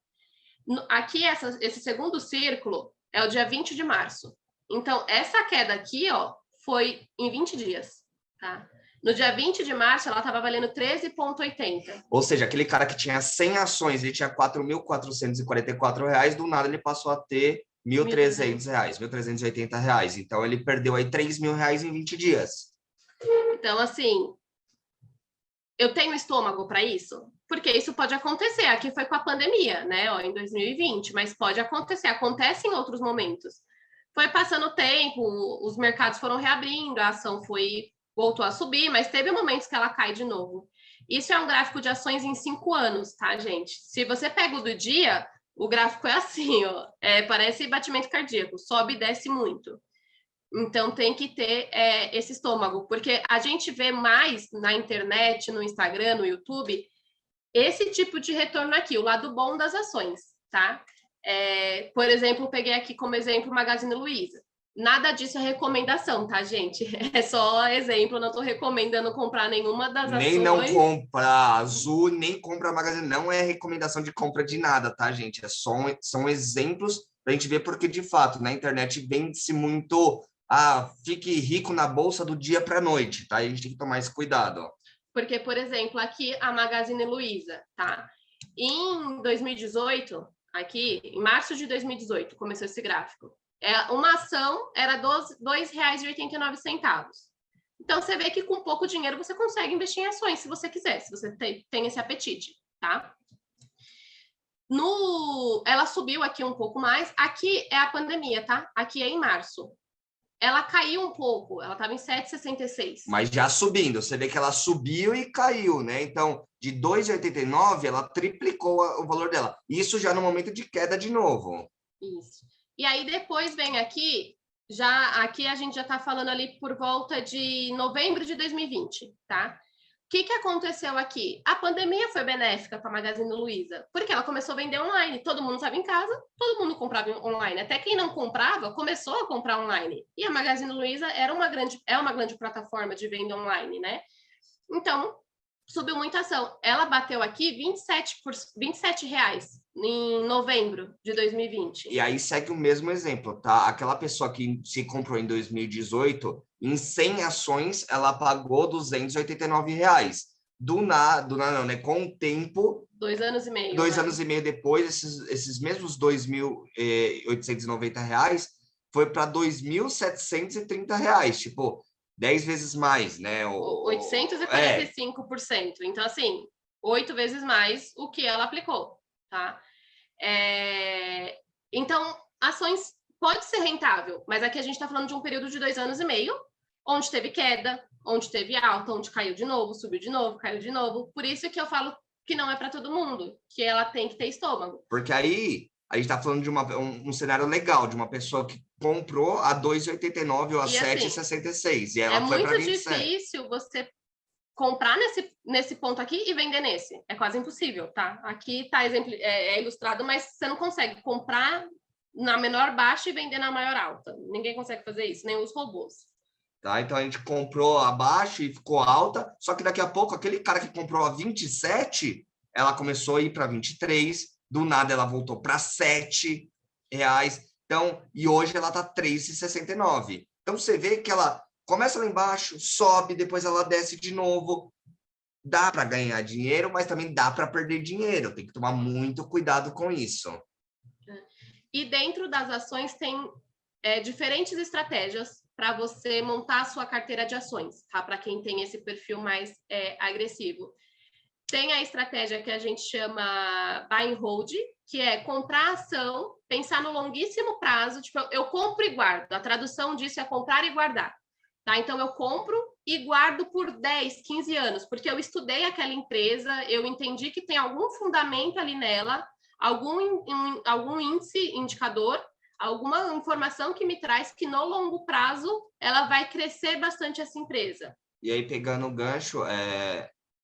Aqui, esse segundo círculo é o dia 20 de março. Então, essa queda aqui, ó, foi em 20 dias, tá? No dia 20 de março, ela estava valendo R$13,80. Ou seja, aquele cara que tinha 100 ações, ele tinha R$4.444, do nada ele passou a ter R$ 1.300, R$ 1.380. Então, ele perdeu aí R$ 3.000 em 20 dias. Então, assim, eu tenho estômago para isso? Porque isso pode acontecer. Aqui foi com a pandemia, né? Ó, em 2020, mas pode acontecer. Acontece em outros momentos. Foi passando o tempo, os mercados foram reabrindo, a ação voltou a subir, mas teve momentos que ela cai de novo. Isso é um gráfico de ações em 5 anos, tá, gente? Se você pega o do dia, o gráfico é assim, ó. Parece batimento cardíaco, sobe e desce muito. Então tem que ter esse estômago, porque a gente vê mais na internet, no Instagram, no YouTube, esse tipo de retorno aqui, o lado bom das ações, tá? Por exemplo, peguei aqui como exemplo o Magazine Luiza. Nada disso é recomendação, tá, gente? É só exemplo, não estou recomendando comprar nenhuma das ações. Nem não compra Azul, nem compra Magazine. Não é recomendação de compra de nada, tá, gente? São exemplos para a gente ver, porque, de fato, na internet vende-se muito... fique rico na bolsa do dia para a noite, tá? A gente tem que tomar esse cuidado. Porque, por exemplo, aqui a Magazine Luiza, tá? Em 2018, aqui, em março de 2018, começou esse gráfico. Uma ação era R$ 2,89. Então, você vê que com pouco dinheiro você consegue investir em ações, se você quiser, se você tem esse apetite, tá? Ela subiu aqui um pouco mais. Aqui é a pandemia, tá? Aqui é em março. Ela caiu um pouco, ela estava em 7,66. Mas já subindo, você vê que ela subiu e caiu, né? Então, de 2,89, ela triplicou o valor dela. Isso já no momento de queda de novo. Isso. E aí depois vem aqui, aqui a gente já está falando ali por volta de novembro de 2020, tá? O que aconteceu aqui? A pandemia foi benéfica para a Magazine Luiza, porque ela começou a vender online. Todo mundo estava em casa, todo mundo comprava online. Até quem não comprava começou a comprar online. E a Magazine Luiza é uma grande plataforma de venda online, né? Então, subiu muita ação. Ela bateu aqui R$ 27 em novembro de 2020. E aí segue o mesmo exemplo, tá? Aquela pessoa que se comprou em 2018, em 100 ações, ela pagou R$ 289. Do nada não, né? Com o tempo... 2 anos e meio. 2 anos e meio depois, esses mesmos R$ 2.890 foi para R$ 2.730. Tipo, 10 vezes mais, né? 845%. Então, assim, 8 vezes mais o que ela aplicou, tá? Então, ações pode ser rentável, mas aqui a gente está falando de um período de 2 anos e meio, onde teve queda, onde teve alta, onde caiu de novo, subiu de novo, caiu de novo. Por isso que eu falo que não é para todo mundo, que ela tem que ter estômago. Porque aí a gente está falando de um cenário legal, de uma pessoa que comprou a 2,89 ou a 7,66. E ela foi para 27. É muito difícil você comprar nesse ponto aqui e vender nesse. É quase impossível, tá? Aqui tá ilustrado, mas você não consegue comprar na menor baixa e vender na maior alta. Ninguém consegue fazer isso, nem os robôs. Tá? Então a gente comprou abaixo e ficou alta, só que daqui a pouco aquele cara que comprou a 27, ela começou a ir para 23, do nada ela voltou para R$ 7. Então, e hoje ela está R$ 3,69. Então você vê que ela começa lá embaixo, sobe, depois ela desce de novo. Dá para ganhar dinheiro, mas também dá para perder dinheiro. Tem que tomar muito cuidado com isso. E dentro das ações tem diferentes estratégias para você montar a sua carteira de ações, tá? Para quem tem esse perfil mais agressivo. Tem a estratégia que a gente chama buy and hold, que é comprar a ação, pensar no longuíssimo prazo, tipo, eu compro e guardo. A tradução disso é comprar e guardar. Tá? Então, eu compro e guardo por 10, 15 anos, porque eu estudei aquela empresa, eu entendi que tem algum fundamento ali nela, algum índice, indicador, alguma informação que me traz que no longo prazo ela vai crescer bastante essa empresa. E aí, pegando o gancho,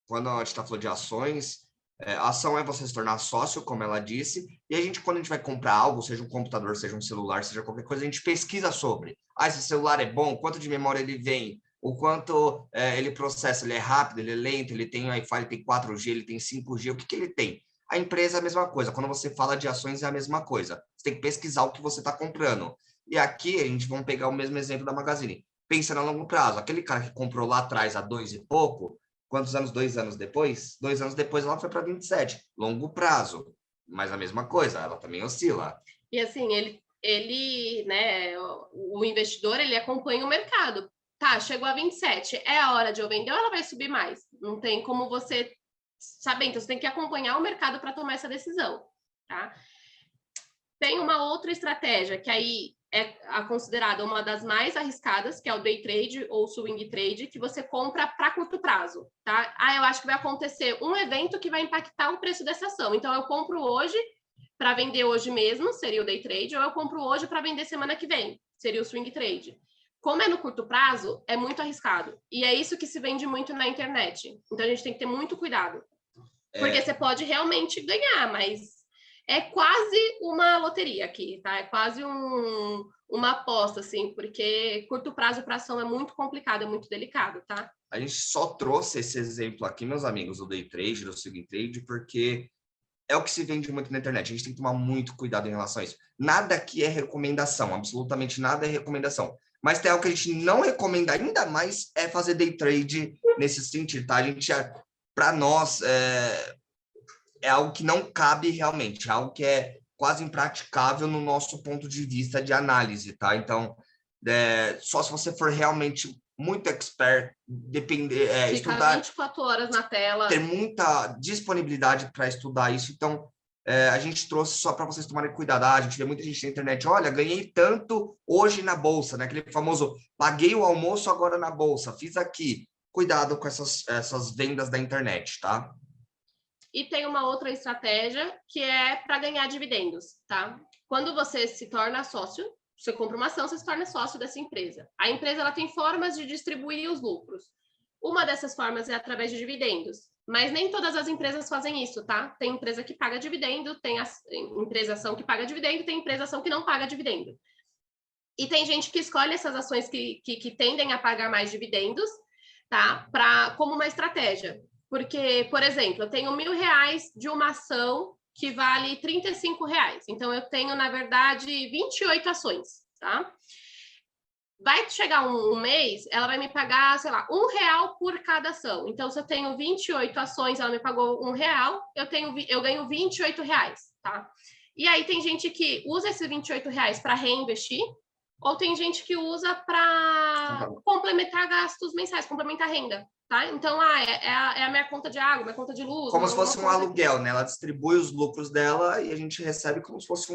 quando a gente está falando de ações, a ação é você se tornar sócio, como ela disse, e quando a gente vai comprar algo, seja um computador, seja um celular, seja qualquer coisa, a gente pesquisa sobre. Esse celular é bom? Quanto de memória ele vem? O quanto ele processa? Ele é rápido? Ele é lento? Ele tem Wi-Fi? Ele tem 4G? Ele tem 5G? O que ele tem? A empresa é a mesma coisa. Quando você fala de ações, é a mesma coisa. Você tem que pesquisar o que você está comprando. E aqui, vamos pegar o mesmo exemplo da Magazine. Pensa no longo prazo. Aquele cara que comprou lá atrás, há 2 e pouco, quantos anos? 2 anos depois? 2 anos depois ela foi para 27. Longo prazo. Mas a mesma coisa, ela também oscila. E assim, ele, né, o investidor, ele acompanha o mercado. Tá, chegou a 27, é a hora de eu vender ou ela vai subir mais? Não tem como você saber, então você tem que acompanhar o mercado para tomar essa decisão, tá? Tem uma outra estratégia que aí é considerada uma das mais arriscadas, que é o day trade ou swing trade, que você compra para curto prazo, tá? Eu acho que vai acontecer um evento que vai impactar o preço dessa ação. Então, eu compro hoje para vender hoje mesmo, seria o day trade, ou eu compro hoje para vender semana que vem, seria o swing trade. Como é no curto prazo, é muito arriscado. E é isso que se vende muito na internet. Então, a gente tem que ter muito cuidado. Porque você pode realmente ganhar, mas é quase uma loteria aqui, tá? É quase uma aposta, assim, porque curto prazo para ação é muito complicado, é muito delicado, tá? A gente só trouxe esse exemplo aqui, meus amigos, do day trade, do swing trade, porque é o que se vende muito na internet. A gente tem que tomar muito cuidado em relação a isso. Nada aqui é recomendação, absolutamente nada é recomendação. Mas tem algo que a gente não recomenda ainda mais, é fazer day trade nesse sentido, tá? A gente, para nós, é algo que não cabe realmente, é algo que é quase impraticável no nosso ponto de vista de análise, tá? Então, só se você for realmente muito expert, estudar 24 horas na tela, ter muita disponibilidade para estudar isso. Então, a gente trouxe só para vocês tomarem cuidado. A gente vê muita gente na internet, olha, ganhei tanto hoje na bolsa, né? Aquele famoso, paguei o almoço agora na bolsa, fiz aqui. Cuidado com essas vendas da internet, tá? E tem uma outra estratégia que é para ganhar dividendos, tá? Quando você se torna sócio, você compra uma ação, você se torna sócio dessa empresa. A empresa ela tem formas de distribuir os lucros. Uma dessas formas é através de dividendos, mas nem todas as empresas fazem isso, tá? Tem empresa que paga dividendo, tem empresa ação que paga dividendo, tem empresa ação que não paga dividendo. E tem gente que escolhe essas ações que tendem a pagar mais dividendos, tá? Como uma estratégia. Porque, por exemplo, eu tenho R$1.000 de uma ação que vale R$35. Então, eu tenho, na verdade, 28 ações, tá? Vai chegar um mês, ela vai me pagar, sei lá, R$1 por cada ação. Então, se eu tenho 28 ações, ela me pagou R$1, eu ganho R$28, tá? E aí tem gente que usa esses R$28 para reinvestir, ou tem gente que usa para complementar gastos mensais, complementar renda, tá? Então, é a minha conta de água, minha conta de luz. Como se fosse um aluguel, né? Ela distribui os lucros dela e a gente recebe como se fosse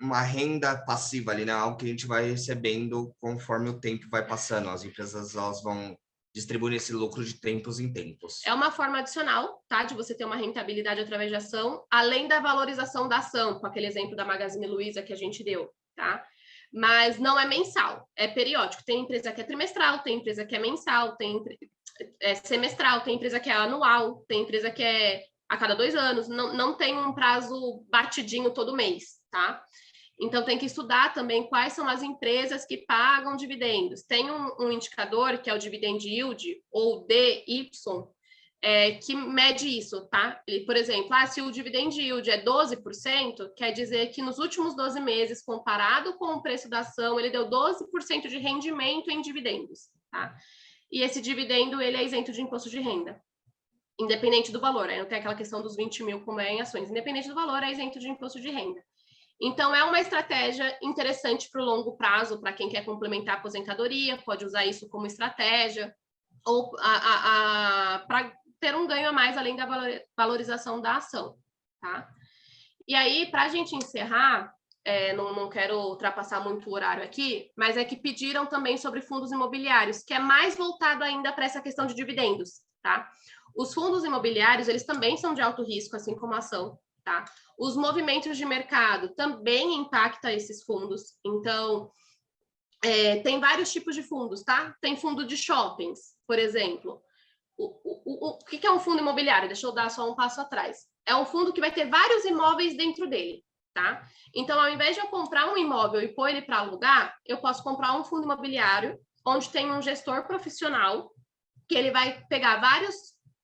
uma renda passiva ali, né? Algo que a gente vai recebendo conforme o tempo vai passando. As empresas, elas vão distribuindo esse lucro de tempos em tempos. É uma forma adicional, tá? De você ter uma rentabilidade através de ação, além da valorização da ação, com aquele exemplo da Magazine Luiza que a gente deu, tá? Mas não é mensal, é periódico. Tem empresa que é trimestral, tem empresa que é mensal, tem semestral, tem empresa que é anual, tem empresa que é a cada 2 anos, não tem um prazo batidinho todo mês, tá? Então, tem que estudar também quais são as empresas que pagam dividendos. Tem um indicador, que é o Dividend Yield, ou DY, que mede isso, tá? Por exemplo, se o Dividend Yield é 12%, quer dizer que nos últimos 12 meses, comparado com o preço da ação, ele deu 12% de rendimento em dividendos, tá? E esse dividendo, ele é isento de imposto de renda, independente do valor. Aí não tem aquela questão dos 20 mil como é em ações. Independente do valor, é isento de imposto de renda. Então, é uma estratégia interessante para o longo prazo, para quem quer complementar a aposentadoria, pode usar isso como estratégia, ou para ter um ganho a mais além da valorização da ação, tá? E aí, para a gente encerrar, não quero ultrapassar muito o horário aqui, mas é que pediram também sobre fundos imobiliários, que é mais voltado ainda para essa questão de dividendos, tá? Os fundos imobiliários, eles também são de alto risco, assim como a ação, tá? Os movimentos de mercado também impactam esses fundos. Então, tem vários tipos de fundos, tá? Tem fundo de shoppings, por exemplo. O que é um fundo imobiliário? Deixa eu dar só um passo atrás. É um fundo que vai ter vários imóveis dentro dele, tá? Então, ao invés de eu comprar um imóvel e pôr ele para alugar, eu posso comprar um fundo imobiliário onde tem um gestor profissional que ele vai pegar vários,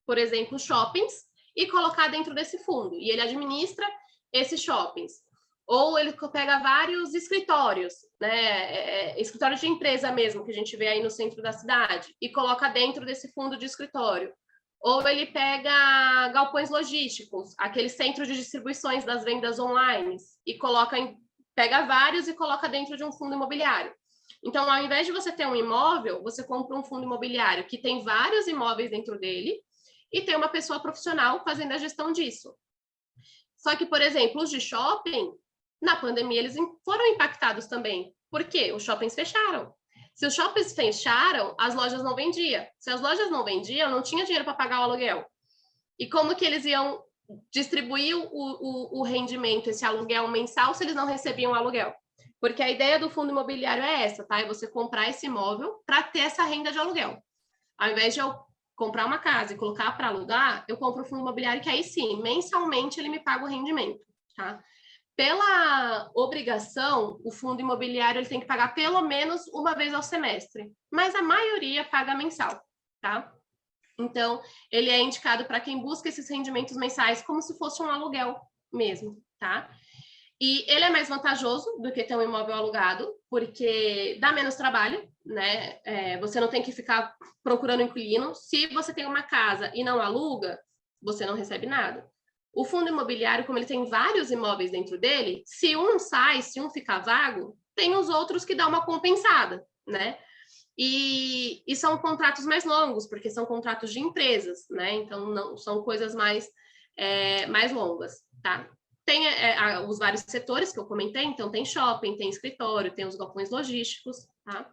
por exemplo, shoppings e colocar dentro desse fundo. E ele administra esses shoppings. Ou ele pega vários escritórios, né? Escritório de empresa mesmo, que a gente vê aí no centro da cidade, e coloca dentro desse fundo de escritório. Ou ele pega galpões logísticos, aquele centro de distribuições das vendas online, e coloca pega vários e coloca dentro de um fundo imobiliário. Então, ao invés de você ter um imóvel, você compra um fundo imobiliário que tem vários imóveis dentro dele e tem uma pessoa profissional fazendo a gestão disso. Só que, por exemplo, os de shopping, na pandemia, eles foram impactados também. Por quê? Os shoppings fecharam. Se os shoppings fecharam, as lojas não vendiam. Se as lojas não vendiam, não tinha dinheiro para pagar o aluguel. E como que eles iam distribuir o rendimento, esse aluguel mensal, se eles não recebiam o aluguel? Porque a ideia do fundo imobiliário é essa, tá? É você comprar esse imóvel para ter essa renda de aluguel. Ao invés de eu comprar uma casa e colocar para alugar, eu compro o fundo imobiliário que aí sim, mensalmente ele me paga o rendimento, tá? Pela obrigação, o fundo imobiliário ele tem que pagar pelo menos uma vez ao semestre, mas a maioria paga mensal, tá? Então, ele é indicado para quem busca esses rendimentos mensais como se fosse um aluguel mesmo, tá? E ele é mais vantajoso do que ter um imóvel alugado, porque dá menos trabalho, né? Você não tem que ficar procurando inquilino. Se você tem uma casa e não aluga, você não recebe nada. O fundo imobiliário, como ele tem vários imóveis dentro dele, se um sai, se um ficar vago, tem os outros que dão uma compensada, né? E são contratos mais longos, porque são contratos de empresas, né? Então, não são coisas mais longas, tá? Tem os vários setores que eu comentei, então tem shopping, tem escritório, tem os galpões logísticos, tá?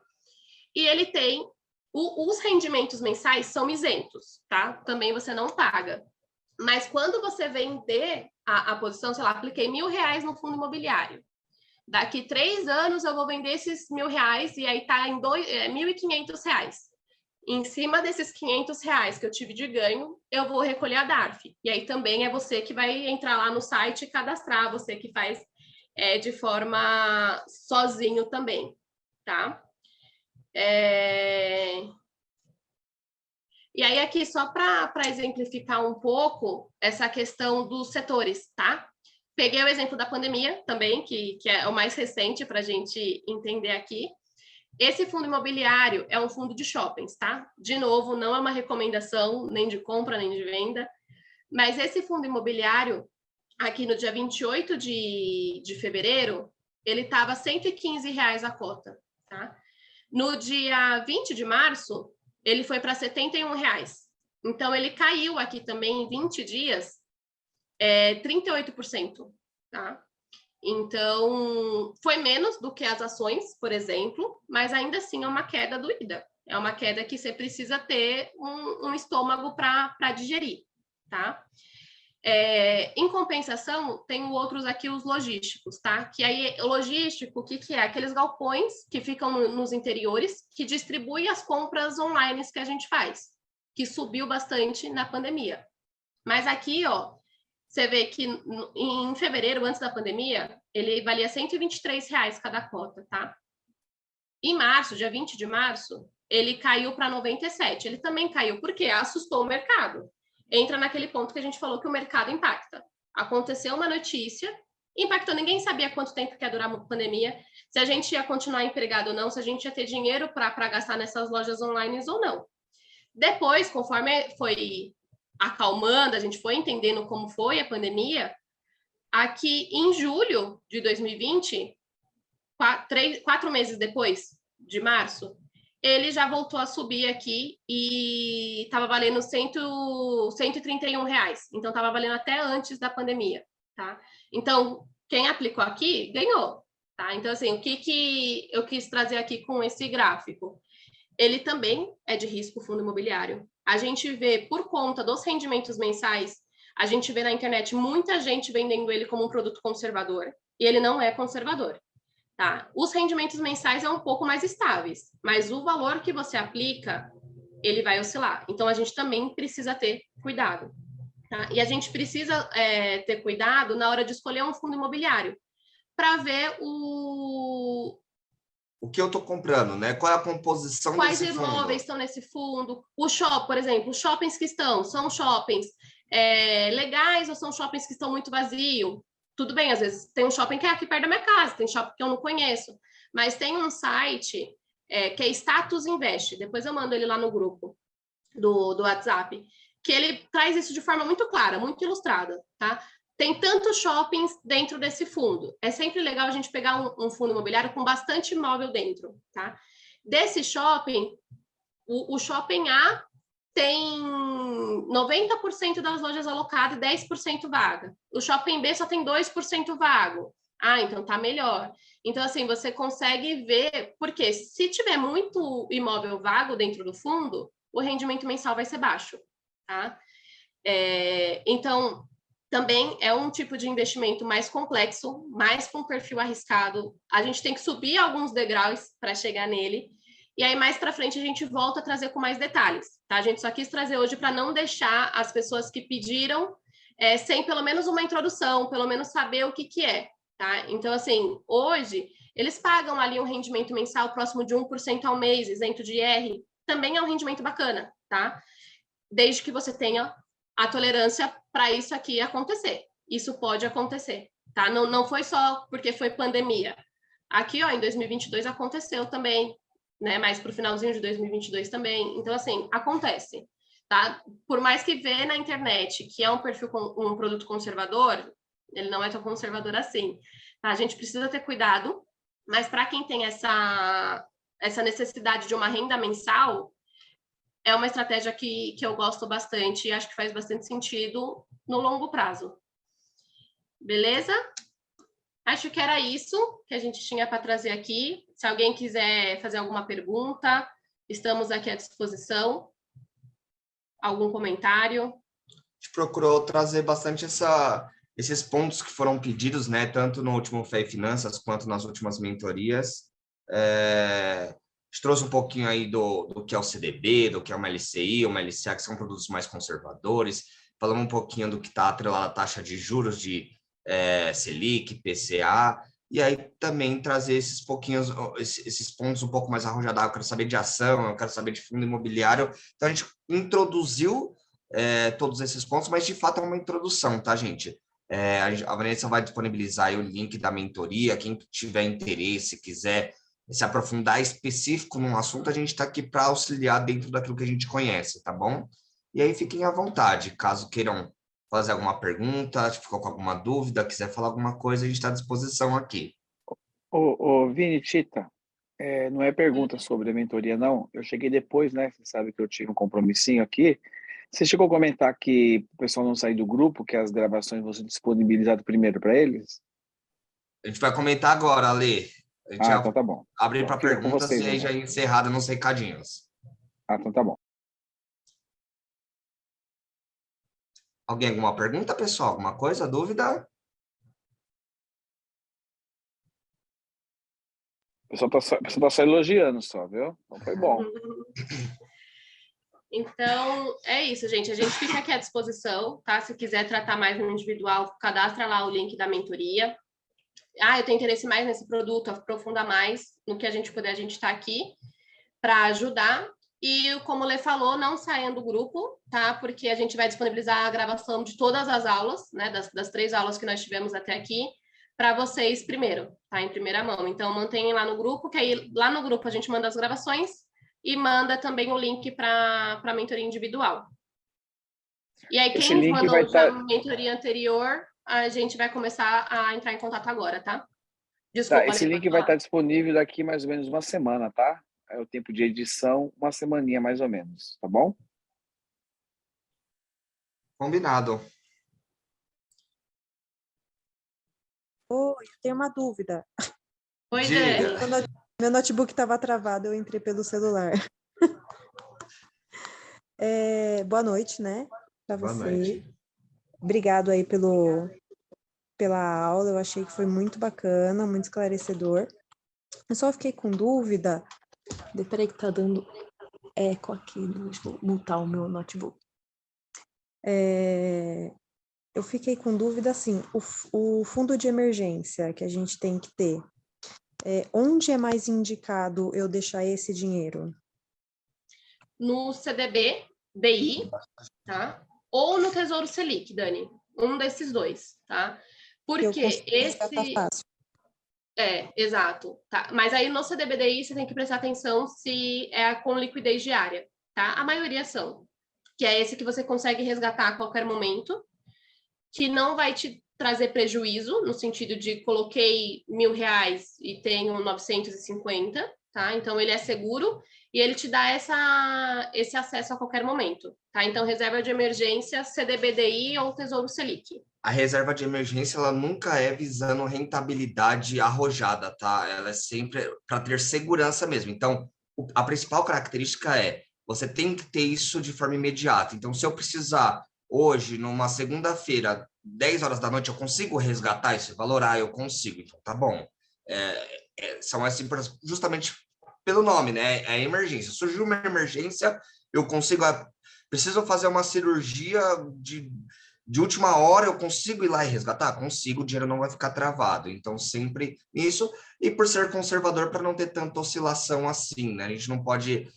E ele tem... os rendimentos mensais são isentos, tá? Também você não paga. Mas quando você vender a posição, sei lá, apliquei R$1.000 no fundo imobiliário. Daqui 3 anos eu vou vender esses R$1.000 e aí tá em R$1.500. Em cima desses R$500 que eu tive de ganho, eu vou recolher a DARF. E aí também é você que vai entrar lá no site e cadastrar, você que faz de forma sozinho também, tá? E aí aqui, só para exemplificar um pouco essa questão dos setores, tá? Peguei o exemplo da pandemia também, que é o mais recente para a gente entender aqui. Esse fundo imobiliário é um fundo de shoppings, tá? De novo, não é uma recomendação nem de compra, nem de venda, mas esse fundo imobiliário, aqui no dia 28 de fevereiro, ele estava R$115 a cota, tá? No dia 20 de março, ele foi para R$71. Então, ele caiu aqui também em 20 dias, 38%, tá? Então, foi menos do que as ações, por exemplo, mas ainda assim é uma queda doída. É uma queda que você precisa ter um estômago para digerir, tá? Em compensação, tem outros aqui, os logísticos, tá? Que aí, o logístico, o que é? Aqueles galpões que ficam nos interiores, que distribuem as compras online que a gente faz, que subiu bastante na pandemia. Mas aqui, ó, você vê que em fevereiro, antes da pandemia, ele valia R$123 cada cota, tá? Em março, dia 20 de março, ele caiu para 97. Ele também caiu porque assustou o mercado. Entra naquele ponto que a gente falou que o mercado impacta. Aconteceu uma notícia, impactou, ninguém sabia quanto tempo que ia durar a pandemia, se a gente ia continuar empregado ou não, se a gente ia ter dinheiro para gastar nessas lojas online ou não. Depois, conforme foi acalmando, a gente foi entendendo como foi a pandemia, aqui em julho de 2020, 4 meses depois de março, ele já voltou a subir aqui e estava valendo R$131. Então, estava valendo até antes da pandemia, tá? Então, quem aplicou aqui, ganhou, tá? Então, assim, o que eu quis trazer aqui com esse gráfico? Ele também é de risco, fundo imobiliário. A gente vê, por conta dos rendimentos mensais, a gente vê na internet muita gente vendendo ele como um produto conservador, e ele não é conservador. Tá? Os rendimentos mensais são um pouco mais estáveis, mas o valor que você aplica, ele vai oscilar. Então, a gente também precisa ter cuidado. Tá? E a gente precisa ter cuidado na hora de escolher um fundo imobiliário, para ver o que eu estou comprando, né? Qual é a composição quais desse fundo? imóveis estão nesse fundo. O shopping, por exemplo, os shoppings que são shoppings legais ou são shoppings que estão muito vazios? Tudo bem, às vezes tem um shopping que é aqui perto da minha casa, tem shopping que eu não conheço, mas tem um site que é Status Invest, depois eu mando ele lá no grupo do WhatsApp, que ele traz isso de forma muito clara, muito ilustrada, tá? tem tantos shoppings dentro desse fundo. É sempre legal a gente pegar um fundo imobiliário com bastante imóvel dentro, tá? Desse shopping, o shopping A tem 90% das lojas alocadas e 10% vaga. O shopping B só tem 2% vago. Ah, então tá melhor. Então, assim, você consegue ver, porque se tiver muito imóvel vago dentro do fundo, o rendimento mensal vai ser baixo, tá? Então, também é um tipo de investimento mais complexo, mais com perfil arriscado. A gente tem que subir alguns degraus para chegar nele. E aí, mais para frente, a gente volta a trazer com mais detalhes, tá? A gente só quis trazer hoje para não deixar as pessoas que pediram sem pelo menos uma introdução, pelo menos saber o que é, tá? Então, assim, hoje, eles pagam ali um rendimento mensal próximo de 1% ao mês, isento de IR. Também é um rendimento bacana, tá? Desde que você tenha a tolerância para isso aqui acontecer. Isso pode acontecer, tá? Não foi só porque foi pandemia. Aqui, ó, em 2022 aconteceu também, né? Mais para o finalzinho de 2022 também. Então, assim, acontece, tá? Por mais que vê na internet que é um perfil com um produto conservador, ele não é tão conservador assim, tá? A gente precisa ter cuidado, mas para quem tem essa necessidade de uma renda mensal, é uma estratégia que eu gosto bastante e acho que faz bastante sentido no longo prazo. Beleza? Acho que era isso que a gente tinha para trazer aqui. Se alguém quiser fazer alguma pergunta, estamos aqui à disposição. Algum comentário? A gente procurou trazer bastante esses pontos que foram pedidos, né, tanto no último Fé e Finanças quanto nas últimas mentorias. A gente trouxe um pouquinho aí do que é o CDB, do que é uma LCI, uma LCA, que são produtos mais conservadores. Falamos um pouquinho do que está atrelado à taxa de juros de Selic, PCA, e aí também trazer esses pontos um pouco mais arrojados. Eu quero saber de ação, eu quero saber de fundo imobiliário. Então, a gente introduziu todos esses pontos, mas de fato é uma introdução, tá, gente? A Vanessa vai disponibilizar aí o link da mentoria. Quem tiver interesse, quiser se aprofundar específico num assunto, a gente está aqui para auxiliar dentro daquilo que a gente conhece, tá bom? E aí fiquem à vontade, caso queiram fazer alguma pergunta, ficou com alguma dúvida, quiser falar alguma coisa, a gente está à disposição aqui. Vini, Tita, não é pergunta sobre a mentoria, não. Eu cheguei depois, né? Você sabe que eu tive um compromissinho aqui. Você chegou a comentar que o pessoal não sair do grupo, que as gravações vão ser disponibilizadas primeiro para eles? A gente vai comentar agora, Ale. A gente então tá bom. Abrir para perguntas vocês, e aí já é encerrada nos recadinhos. Então tá bom. Alguém alguma pergunta, pessoal? Alguma coisa, dúvida? O pessoal tá só elogiando só, viu? Então foi bom. Então, é isso, gente. A gente fica aqui à disposição, tá? Se quiser tratar mais no individual, cadastra lá o link da mentoria. Eu tenho interesse mais nesse produto, aprofundar mais no que a gente puder, a gente está aqui para ajudar. E, como o Lê falou, não saiam do grupo, tá? Porque a gente vai disponibilizar a gravação de todas as aulas, né? Das 3 aulas que nós tivemos até aqui, para vocês primeiro, tá? Em primeira mão. Então, mantenham lá no grupo, que aí lá no grupo a gente manda as gravações e manda também o link para a mentoria individual. E aí, quem mandou já a mentoria anterior, a gente vai começar a entrar em contato agora, tá? Desculpa, esse link vai estar disponível daqui mais ou menos uma semana, tá? É o tempo de edição, uma semaninha mais ou menos, tá bom? Combinado. Oi, eu tenho uma dúvida. Oi, Dani. Meu notebook estava travado, eu entrei pelo celular. Boa noite, né? Para você. Boa noite. Obrigado aí pela aula, eu achei que foi muito bacana, muito esclarecedor. Eu só fiquei com dúvida. Peraí que tá dando eco aqui, deixa eu mutar o meu notebook. Eu fiquei com dúvida, assim, o fundo de emergência que a gente tem que ter, onde é mais indicado eu deixar esse dinheiro? No CDB, DI, tá? Ou no Tesouro Selic, Dani. Um desses dois, tá? Porque esse... Tá fácil. Exato. Tá? Mas aí no CDBDI você tem que prestar atenção se é com liquidez diária, tá? A maioria são. Que é esse que você consegue resgatar a qualquer momento. que não vai te trazer prejuízo, no sentido de coloquei R$1.000 e tenho 950, tá? Então, ele é seguro e ele te dá esse acesso a qualquer momento, tá? Então, reserva de emergência, CDBDI ou Tesouro Selic. A reserva de emergência, ela nunca é visando rentabilidade arrojada, tá? Ela é sempre para ter segurança mesmo. Então, a principal característica é, você tem que ter isso de forma imediata. Então, se eu precisar hoje, numa segunda-feira, 10 horas da noite, eu consigo resgatar esse valor? Ah, eu consigo. Então, tá bom. São assim, justamente pelo nome, né? É emergência. Surgiu uma emergência, eu consigo... Preciso fazer uma cirurgia de última hora, eu consigo ir lá e resgatar? Consigo, o dinheiro não vai ficar travado. Então, sempre isso. E por ser conservador, para não ter tanta oscilação assim, né? A gente não pode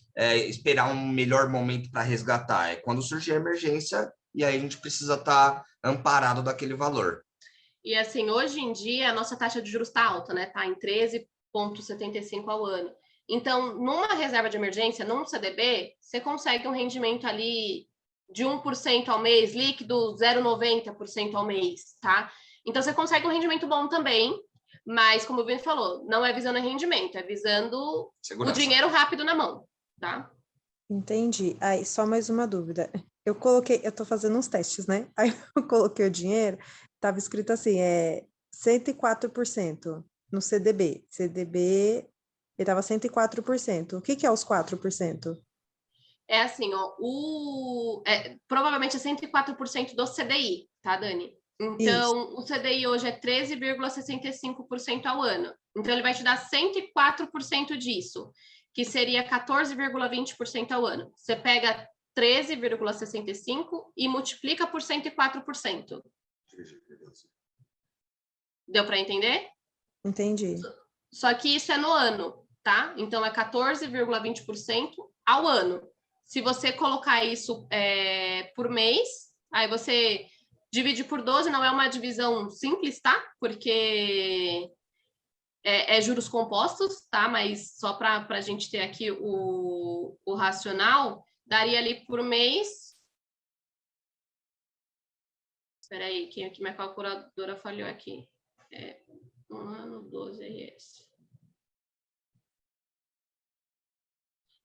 esperar um melhor momento para resgatar. É quando surgir a emergência, e aí a gente precisa estar amparado daquele valor. E assim, hoje em dia, a nossa taxa de juros está alta, né? Está em 13,75 ao ano. Então, numa reserva de emergência, num CDB, você consegue um rendimento ali de 1% ao mês, líquido 0,90% ao mês, tá? Então, você consegue um rendimento bom também, mas, como o Vini falou, não é visando rendimento, é visando segurança. O dinheiro rápido na mão, tá? Entendi. Aí, só mais uma dúvida. Eu tô fazendo uns testes, né? Aí eu coloquei o dinheiro, tava escrito assim, 104% no CDB. CDB, ele tava 104%. O que é os 4%? É assim, ó, provavelmente é 104% do CDI, tá, Dani? Então, o CDI hoje é 13,65% ao ano. Então, ele vai te dar 104% disso, que seria 14,20% ao ano. Você pega 13,65% e multiplica por 104%. Deu para entender? Entendi. Só que isso é no ano, tá? Então, é 14,20% ao ano. Se você colocar isso por mês, aí você divide por 12, não é uma divisão simples, tá? Porque é juros compostos, tá? Mas só para a gente ter aqui o racional, daria ali por mês... Espera aí, que minha calculadora falhou aqui. 1 ano, 12 é esse.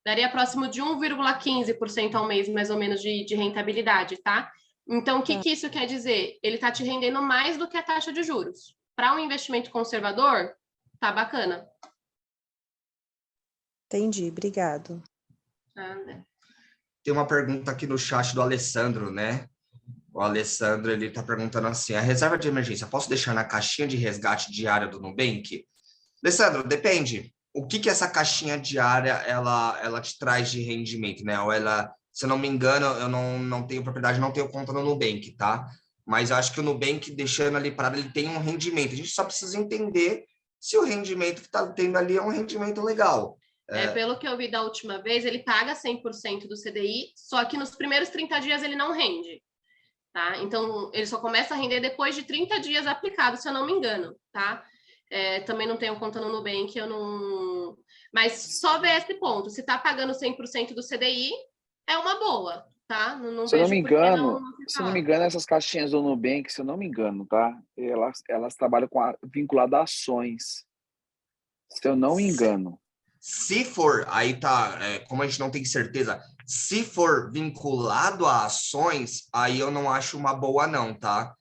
Daria próximo de 1,15% ao mês, mais ou menos, de rentabilidade, tá? Então, o que isso quer dizer? Ele está te rendendo mais do que a taxa de juros. Para um investimento conservador, tá bacana. Entendi, obrigado. Tem uma pergunta aqui no chat do Alessandro, né? O Alessandro, ele está perguntando assim, a reserva de emergência, posso deixar na caixinha de resgate diária do Nubank? Alessandro, depende. O que essa caixinha diária, ela te traz de rendimento, né? Ou ela, se eu não me engano, eu não tenho propriedade, não tenho conta no Nubank, tá? Mas eu acho que o Nubank, deixando ali parado, ele tem um rendimento. A gente só precisa entender se o rendimento que está tendo ali é um rendimento legal. Pelo que eu vi da última vez, ele paga 100% do CDI, só que nos primeiros 30 dias ele não rende. Tá? Então, ele só começa a render depois de 30 dias aplicado, se eu não me engano, tá? Também não tenho conta no Nubank, eu não... Mas só ver esse ponto. Se tá pagando 100% do CDI, é uma boa, tá? Se eu não me engano, essas caixinhas do Nubank, se eu não me engano, tá? Elas trabalham vinculado a ações. Se eu não me engano. Se for, aí tá, como a gente não tem certeza, se for vinculado a ações, aí eu não acho uma boa não, tá?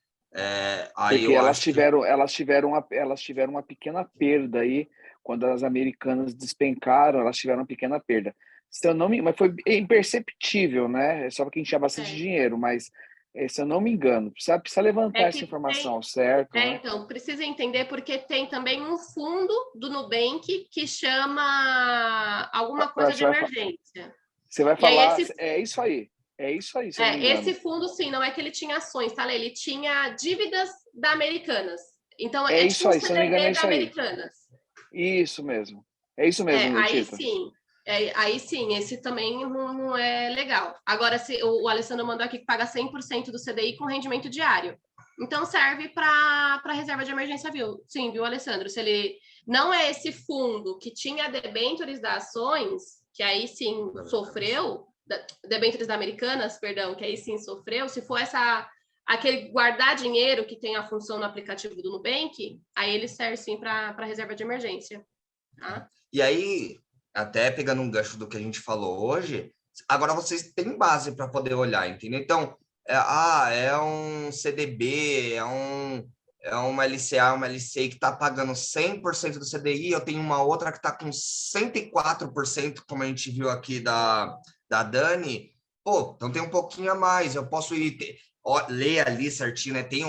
Aí porque elas tiveram uma pequena perda aí, quando as americanas despencaram, elas tiveram uma pequena perda. Se eu não me, mas foi imperceptível, né? Só porque a gente tinha bastante dinheiro, mas se eu não me engano, precisa levantar essa informação, certo? Né? Então, precisa entender porque tem também um fundo do Nubank que chama alguma coisa de emergência. Você vai falar, é isso aí. É isso aí, se eu não me engano. Esse fundo, sim, não é que ele tinha ações, tá? Ele tinha dívidas da Americanas. Então, é isso aí, se eu não me engano, é isso aí. Americanas. Isso mesmo. É isso mesmo, aí sim. Aí sim, esse também não é legal. Agora, se o Alessandro mandou aqui que paga 100% do CDI com rendimento diário. Então, serve para reserva de emergência, viu? Sim, viu, Alessandro? Se ele não é esse fundo que tinha debêntures das ações, que aí sim sofreu, debêntures da Americanas, perdão, que aí sim sofreu, se for a aquele guardar dinheiro que tem a função no aplicativo do Nubank, aí ele serve sim para reserva de emergência. Tá? E aí, até pegando um gancho do que a gente falou hoje, agora vocês têm base para poder olhar, entendeu? Então, é um CDB, é uma LCA, uma LCI que está pagando 100% do CDI, eu tenho uma outra que está com 104%, como a gente viu aqui da Dani. Pô, então tem um pouquinho a mais, eu posso ler ali certinho, né? Tem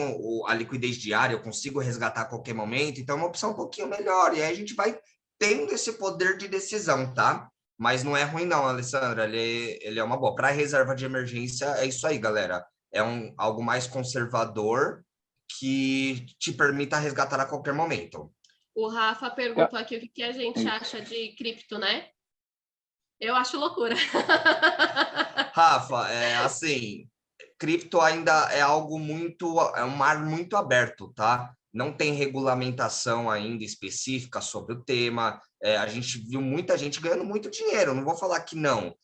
a liquidez diária, eu consigo resgatar a qualquer momento, então é uma opção um pouquinho melhor, e aí a gente vai tendo esse poder de decisão, tá? Mas não é ruim não, Alessandra, ele é uma boa. Para reserva de emergência, é isso aí, galera. É algo mais conservador que te permita resgatar a qualquer momento. O Rafa perguntou aqui o que a gente acha de cripto, né? Eu acho loucura. Rafa, assim, cripto ainda é algo é um mar muito aberto, tá? Não tem regulamentação ainda específica sobre o tema. A gente viu muita gente ganhando muito dinheiro, não vou falar que não.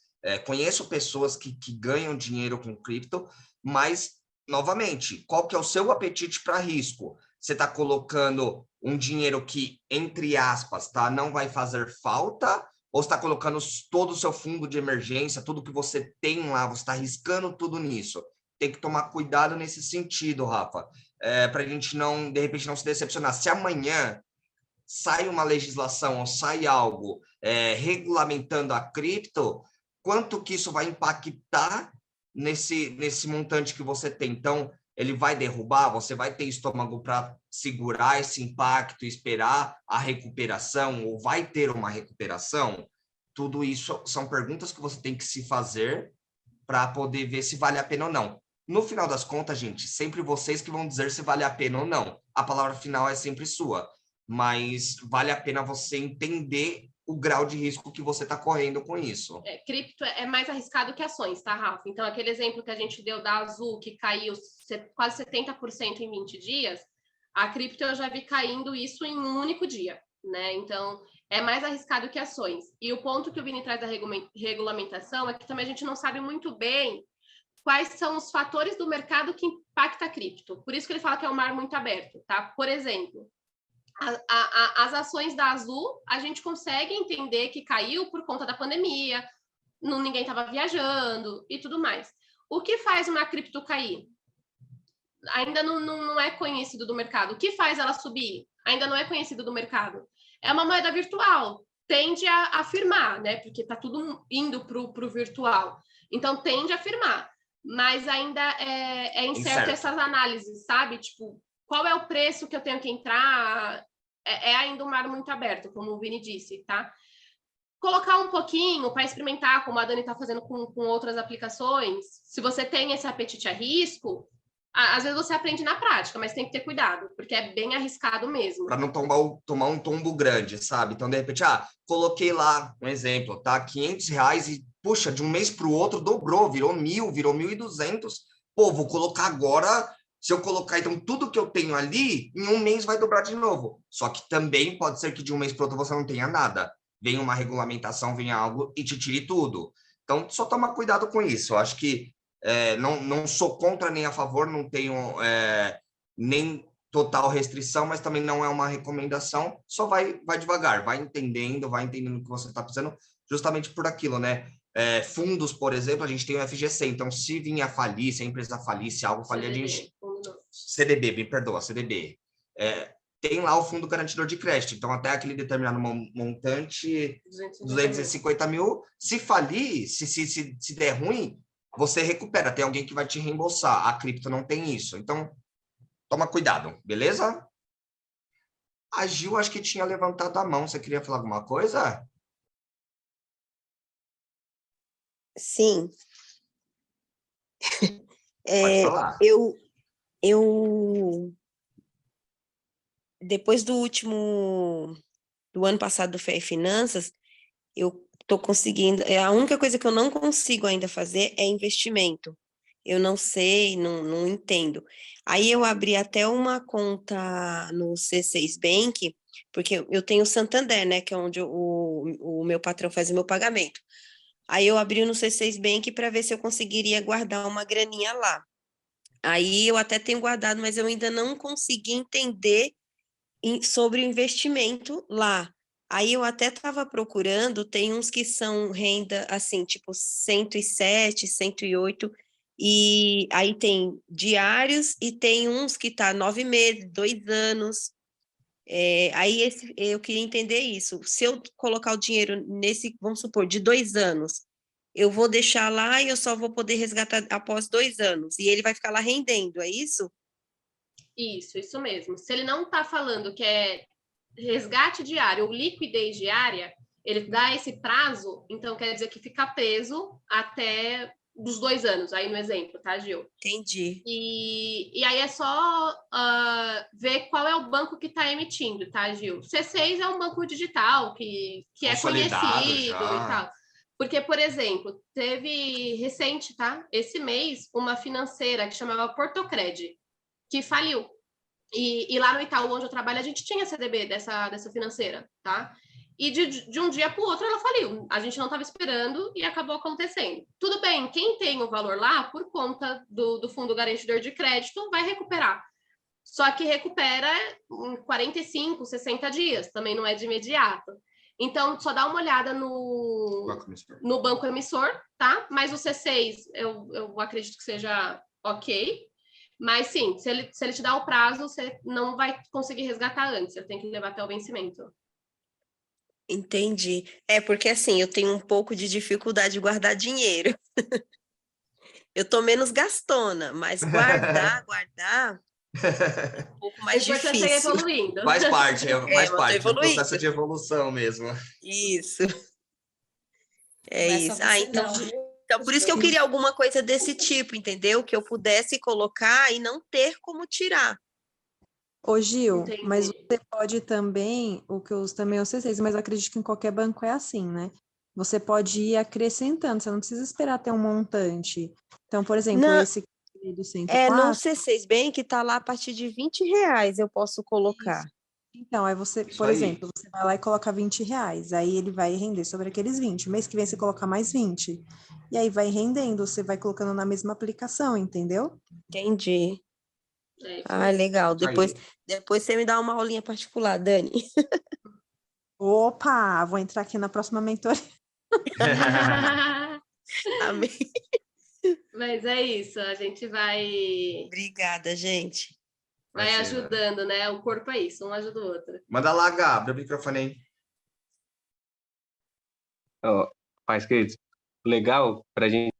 Conheço pessoas que ganham dinheiro com cripto, mas, novamente, qual que é o seu apetite para risco? Você está colocando um dinheiro que, entre aspas, tá, não vai fazer falta, ou está colocando todo o seu fundo de emergência, tudo que você tem lá, você está arriscando tudo nisso? Tem que tomar cuidado nesse sentido, Rafa, para a gente não, de repente, não se decepcionar. Se amanhã sai uma legislação ou sai algo regulamentando a cripto, quanto que isso vai impactar nesse montante que você tem? Então, ele vai derrubar, você vai ter estômago para segurar esse impacto e esperar a recuperação, ou vai ter uma recuperação? Tudo isso são perguntas que você tem que se fazer para poder ver se vale a pena ou não. No final das contas, gente, sempre vocês que vão dizer se vale a pena ou não. A palavra final é sempre sua, mas vale a pena você entender o grau de risco que você está correndo com isso. Cripto é mais arriscado que ações, tá, Rafa? Então, aquele exemplo que a gente deu da Azul, que caiu quase 70% em 20 dias, a cripto eu já vi caindo isso em um único dia, né? Então, é mais arriscado que ações. E o ponto que o Vini traz da regulamentação é que também a gente não sabe muito bem quais são os fatores do mercado que impactam a cripto. Por isso que ele fala que é um mar muito aberto, tá? Por exemplo, as ações da Azul, a gente consegue entender que caiu por conta da pandemia, ninguém estava viajando e tudo mais. O que faz uma cripto cair? Ainda não é conhecido do mercado. O que faz ela subir? Ainda não é conhecido do mercado. É uma moeda virtual, tende a firmar, né? Porque está tudo indo para o virtual. Então, tende a firmar. Mas ainda é incerto essas análises, sabe? Tipo, qual é o preço que eu tenho que entrar? É ainda um mar muito aberto, como o Vini disse, tá? Colocar um pouquinho para experimentar, como a Dani está fazendo com outras aplicações. Se você tem esse apetite a risco, às vezes você aprende na prática, mas tem que ter cuidado, porque é bem arriscado mesmo. Para não tomar um tombo grande, sabe? Então, de repente, coloquei lá, um exemplo, tá? R$500 e, puxa, de um mês para o outro dobrou, virou 1.000, virou 1.200. Pô, vou colocar agora. Se eu colocar, então, tudo que eu tenho ali, em um mês vai dobrar de novo. Só que também pode ser que de um mês para outro você não tenha nada. Venha uma regulamentação, venha algo e te tire tudo. Então, só toma cuidado com isso. Eu acho que não sou contra nem a favor, não tenho nem total restrição, mas também não é uma recomendação. Só vai devagar, vai entendendo o que você está precisando, justamente por aquilo, né? Fundos, por exemplo, a gente tem o FGC, então se vir a falir, se a empresa falir, se algo falir, a gente... CDB, me perdoa, CDB. Tem lá o Fundo Garantidor de Crédito, então até aquele determinado montante, 250 mil, se falir, se der ruim, você recupera, tem alguém que vai te reembolsar. A cripto não tem isso, então toma cuidado, beleza? A Gil, acho que tinha levantado a mão, você queria falar alguma coisa? Sim. Pode falar. Eu depois do ano passado do Fé e Finanças, eu estou conseguindo, a única coisa que eu não consigo ainda fazer é investimento. Eu não sei, não entendo. Aí eu abri até uma conta no C6 Bank, porque eu tenho o Santander, né, que é onde o meu patrão faz o meu pagamento. Aí eu abri no C6 Bank para ver se eu conseguiria guardar uma graninha lá. Aí eu até tenho guardado, mas eu ainda não consegui entender sobre o investimento lá. Aí eu até estava procurando, tem uns que são renda, assim, tipo 107, 108, e aí tem diários e tem uns que tá 9 meses, 2 anos. Aí eu queria entender isso. Se eu colocar o dinheiro nesse, vamos supor, de 2 anos, eu vou deixar lá e eu só vou poder resgatar após 2 anos. E ele vai ficar lá rendendo, é isso? Isso mesmo. Se ele não está falando que é resgate diário ou liquidez diária, ele dá esse prazo, então quer dizer que fica preso até dos 2 anos, aí no exemplo, tá, Gil? Entendi. E aí é só ver qual é o banco que está emitindo, tá, Gil? C6 é um banco digital que é conhecido já. e tal. Porque, por exemplo, teve recente, tá? Esse mês, uma financeira que chamava Portocred, que faliu. E lá no Itaú, onde eu trabalho, a gente tinha CDB dessa financeira, tá? E de um dia para o outro ela faliu. A gente não estava esperando e acabou acontecendo. Tudo bem, quem tem o valor lá, por conta do fundo garantidor de crédito, vai recuperar. Só que recupera em 45, 60 dias, também não é de imediato. Então, só dá uma olhada no banco emissor, tá? Mas o C6, eu acredito que seja ok. Mas sim, se ele te dá o prazo, você não vai conseguir resgatar antes, você tem que levar até o vencimento. Entendi. Porque assim, eu tenho um pouco de dificuldade de guardar dinheiro. Eu tô menos gastona, mas guardar é um pouco O mais importante é ir difícil. evoluindo. Faz parte, mas tô é um evoluindo. processo de evolução mesmo. Isso. É Não é isso. só você Então, não, viu? então, por isso que eu queria alguma coisa desse tipo, entendeu? Que eu pudesse colocar e não ter como tirar. Ô, Gil, Entendi. mas você pode também, o que eu uso também é o C6, mas eu acredito que em qualquer banco é assim, né? Você pode ir acrescentando, você não precisa esperar ter um montante. Então, por exemplo, Não, esse do no 104, C6 Bank tá lá a partir de R$ 20 eu posso colocar. isso. Então, aí você, Isso por aí. exemplo, você vai lá e coloca R$ 20, aí ele vai render sobre aqueles 20. Mês que vem você coloca mais 20. E aí vai rendendo, você vai colocando na mesma aplicação, entendeu? Entendi. É isso Ah, mesmo. legal. Isso aí. Depois você me dá uma aulinha particular, Dani. Opa, vou entrar aqui na próxima mentoria. Amém. Mas é isso, a gente vai Obrigada, gente. Imagina. ajudando, né? O corpo é isso, um ajuda o outro. Manda lá, Gá, abre o microfone aí. Pais queridos, legal para a gente,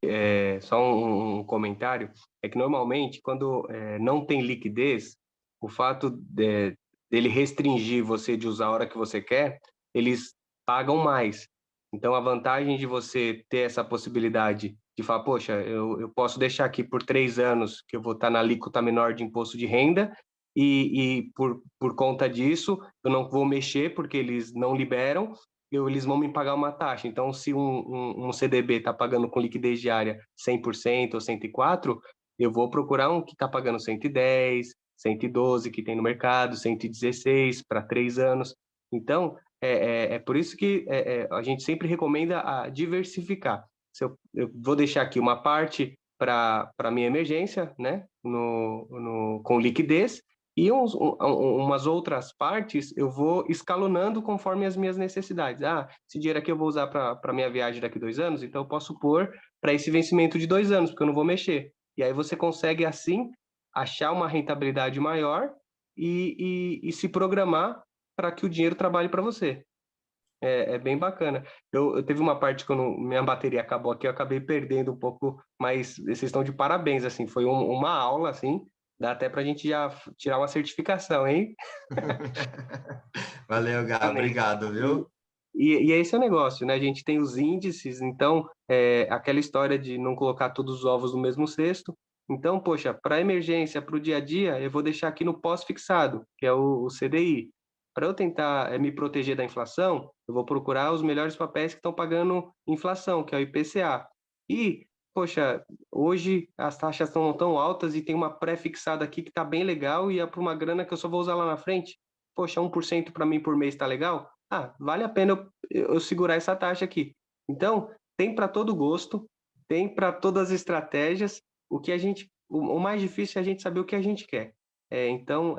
só um comentário, é que normalmente quando não tem liquidez, o fato dele restringir você de usar a hora que você quer, eles pagam mais. Então, a vantagem de você ter essa possibilidade de falar, poxa, eu posso deixar aqui por 3 anos, que eu vou estar na alíquota menor de imposto de renda, e por conta disso, eu não vou mexer, porque eles não liberam, eles vão me pagar uma taxa. Então, se um CDB está pagando com liquidez diária 100% ou 104%, eu vou procurar um que está pagando 110%, 112%, que tem no mercado, 116% para 3 anos. Então, é por isso que a gente sempre recomenda a diversificar. Se eu vou deixar aqui uma parte para minha emergência, né, com liquidez, e umas outras partes eu vou escalonando conforme as minhas necessidades. Esse dinheiro aqui eu vou usar para minha viagem daqui 2 anos, então eu posso pôr para esse vencimento de 2 anos, porque eu não vou mexer. E aí você consegue, assim, achar uma rentabilidade maior e se programar para que o dinheiro trabalhe para você. É bem bacana. Eu teve uma parte que minha bateria acabou aqui, eu acabei perdendo um pouco, mas vocês estão de parabéns, assim, foi uma aula, assim, dá até para a gente já tirar uma certificação, hein? Valeu, Gá, obrigado, viu? E esse é o negócio, né? A gente tem os índices, então, aquela história de não colocar todos os ovos no mesmo cesto. Então, poxa, para emergência, para o dia a dia, eu vou deixar aqui no pós-fixado, que é o CDI. Para eu tentar me proteger da inflação, eu vou procurar os melhores papéis que estão pagando inflação, que é o IPCA. E, poxa, hoje as taxas estão tão altas e tem uma pré-fixada aqui que está bem legal e é para uma grana que eu só vou usar lá na frente. Poxa, 1% para mim por mês está legal? Vale a pena eu segurar essa taxa aqui. Então, tem para todo gosto, tem para todas as estratégias. O que a gente o mais difícil é a gente saber o que a gente quer. Então,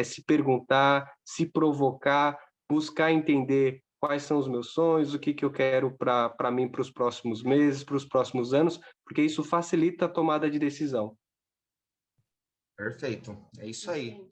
se perguntar, se provocar, buscar entender quais são os meus sonhos, o que eu quero para mim para os próximos meses, para os próximos anos, porque isso facilita a tomada de decisão. Perfeito, é isso aí.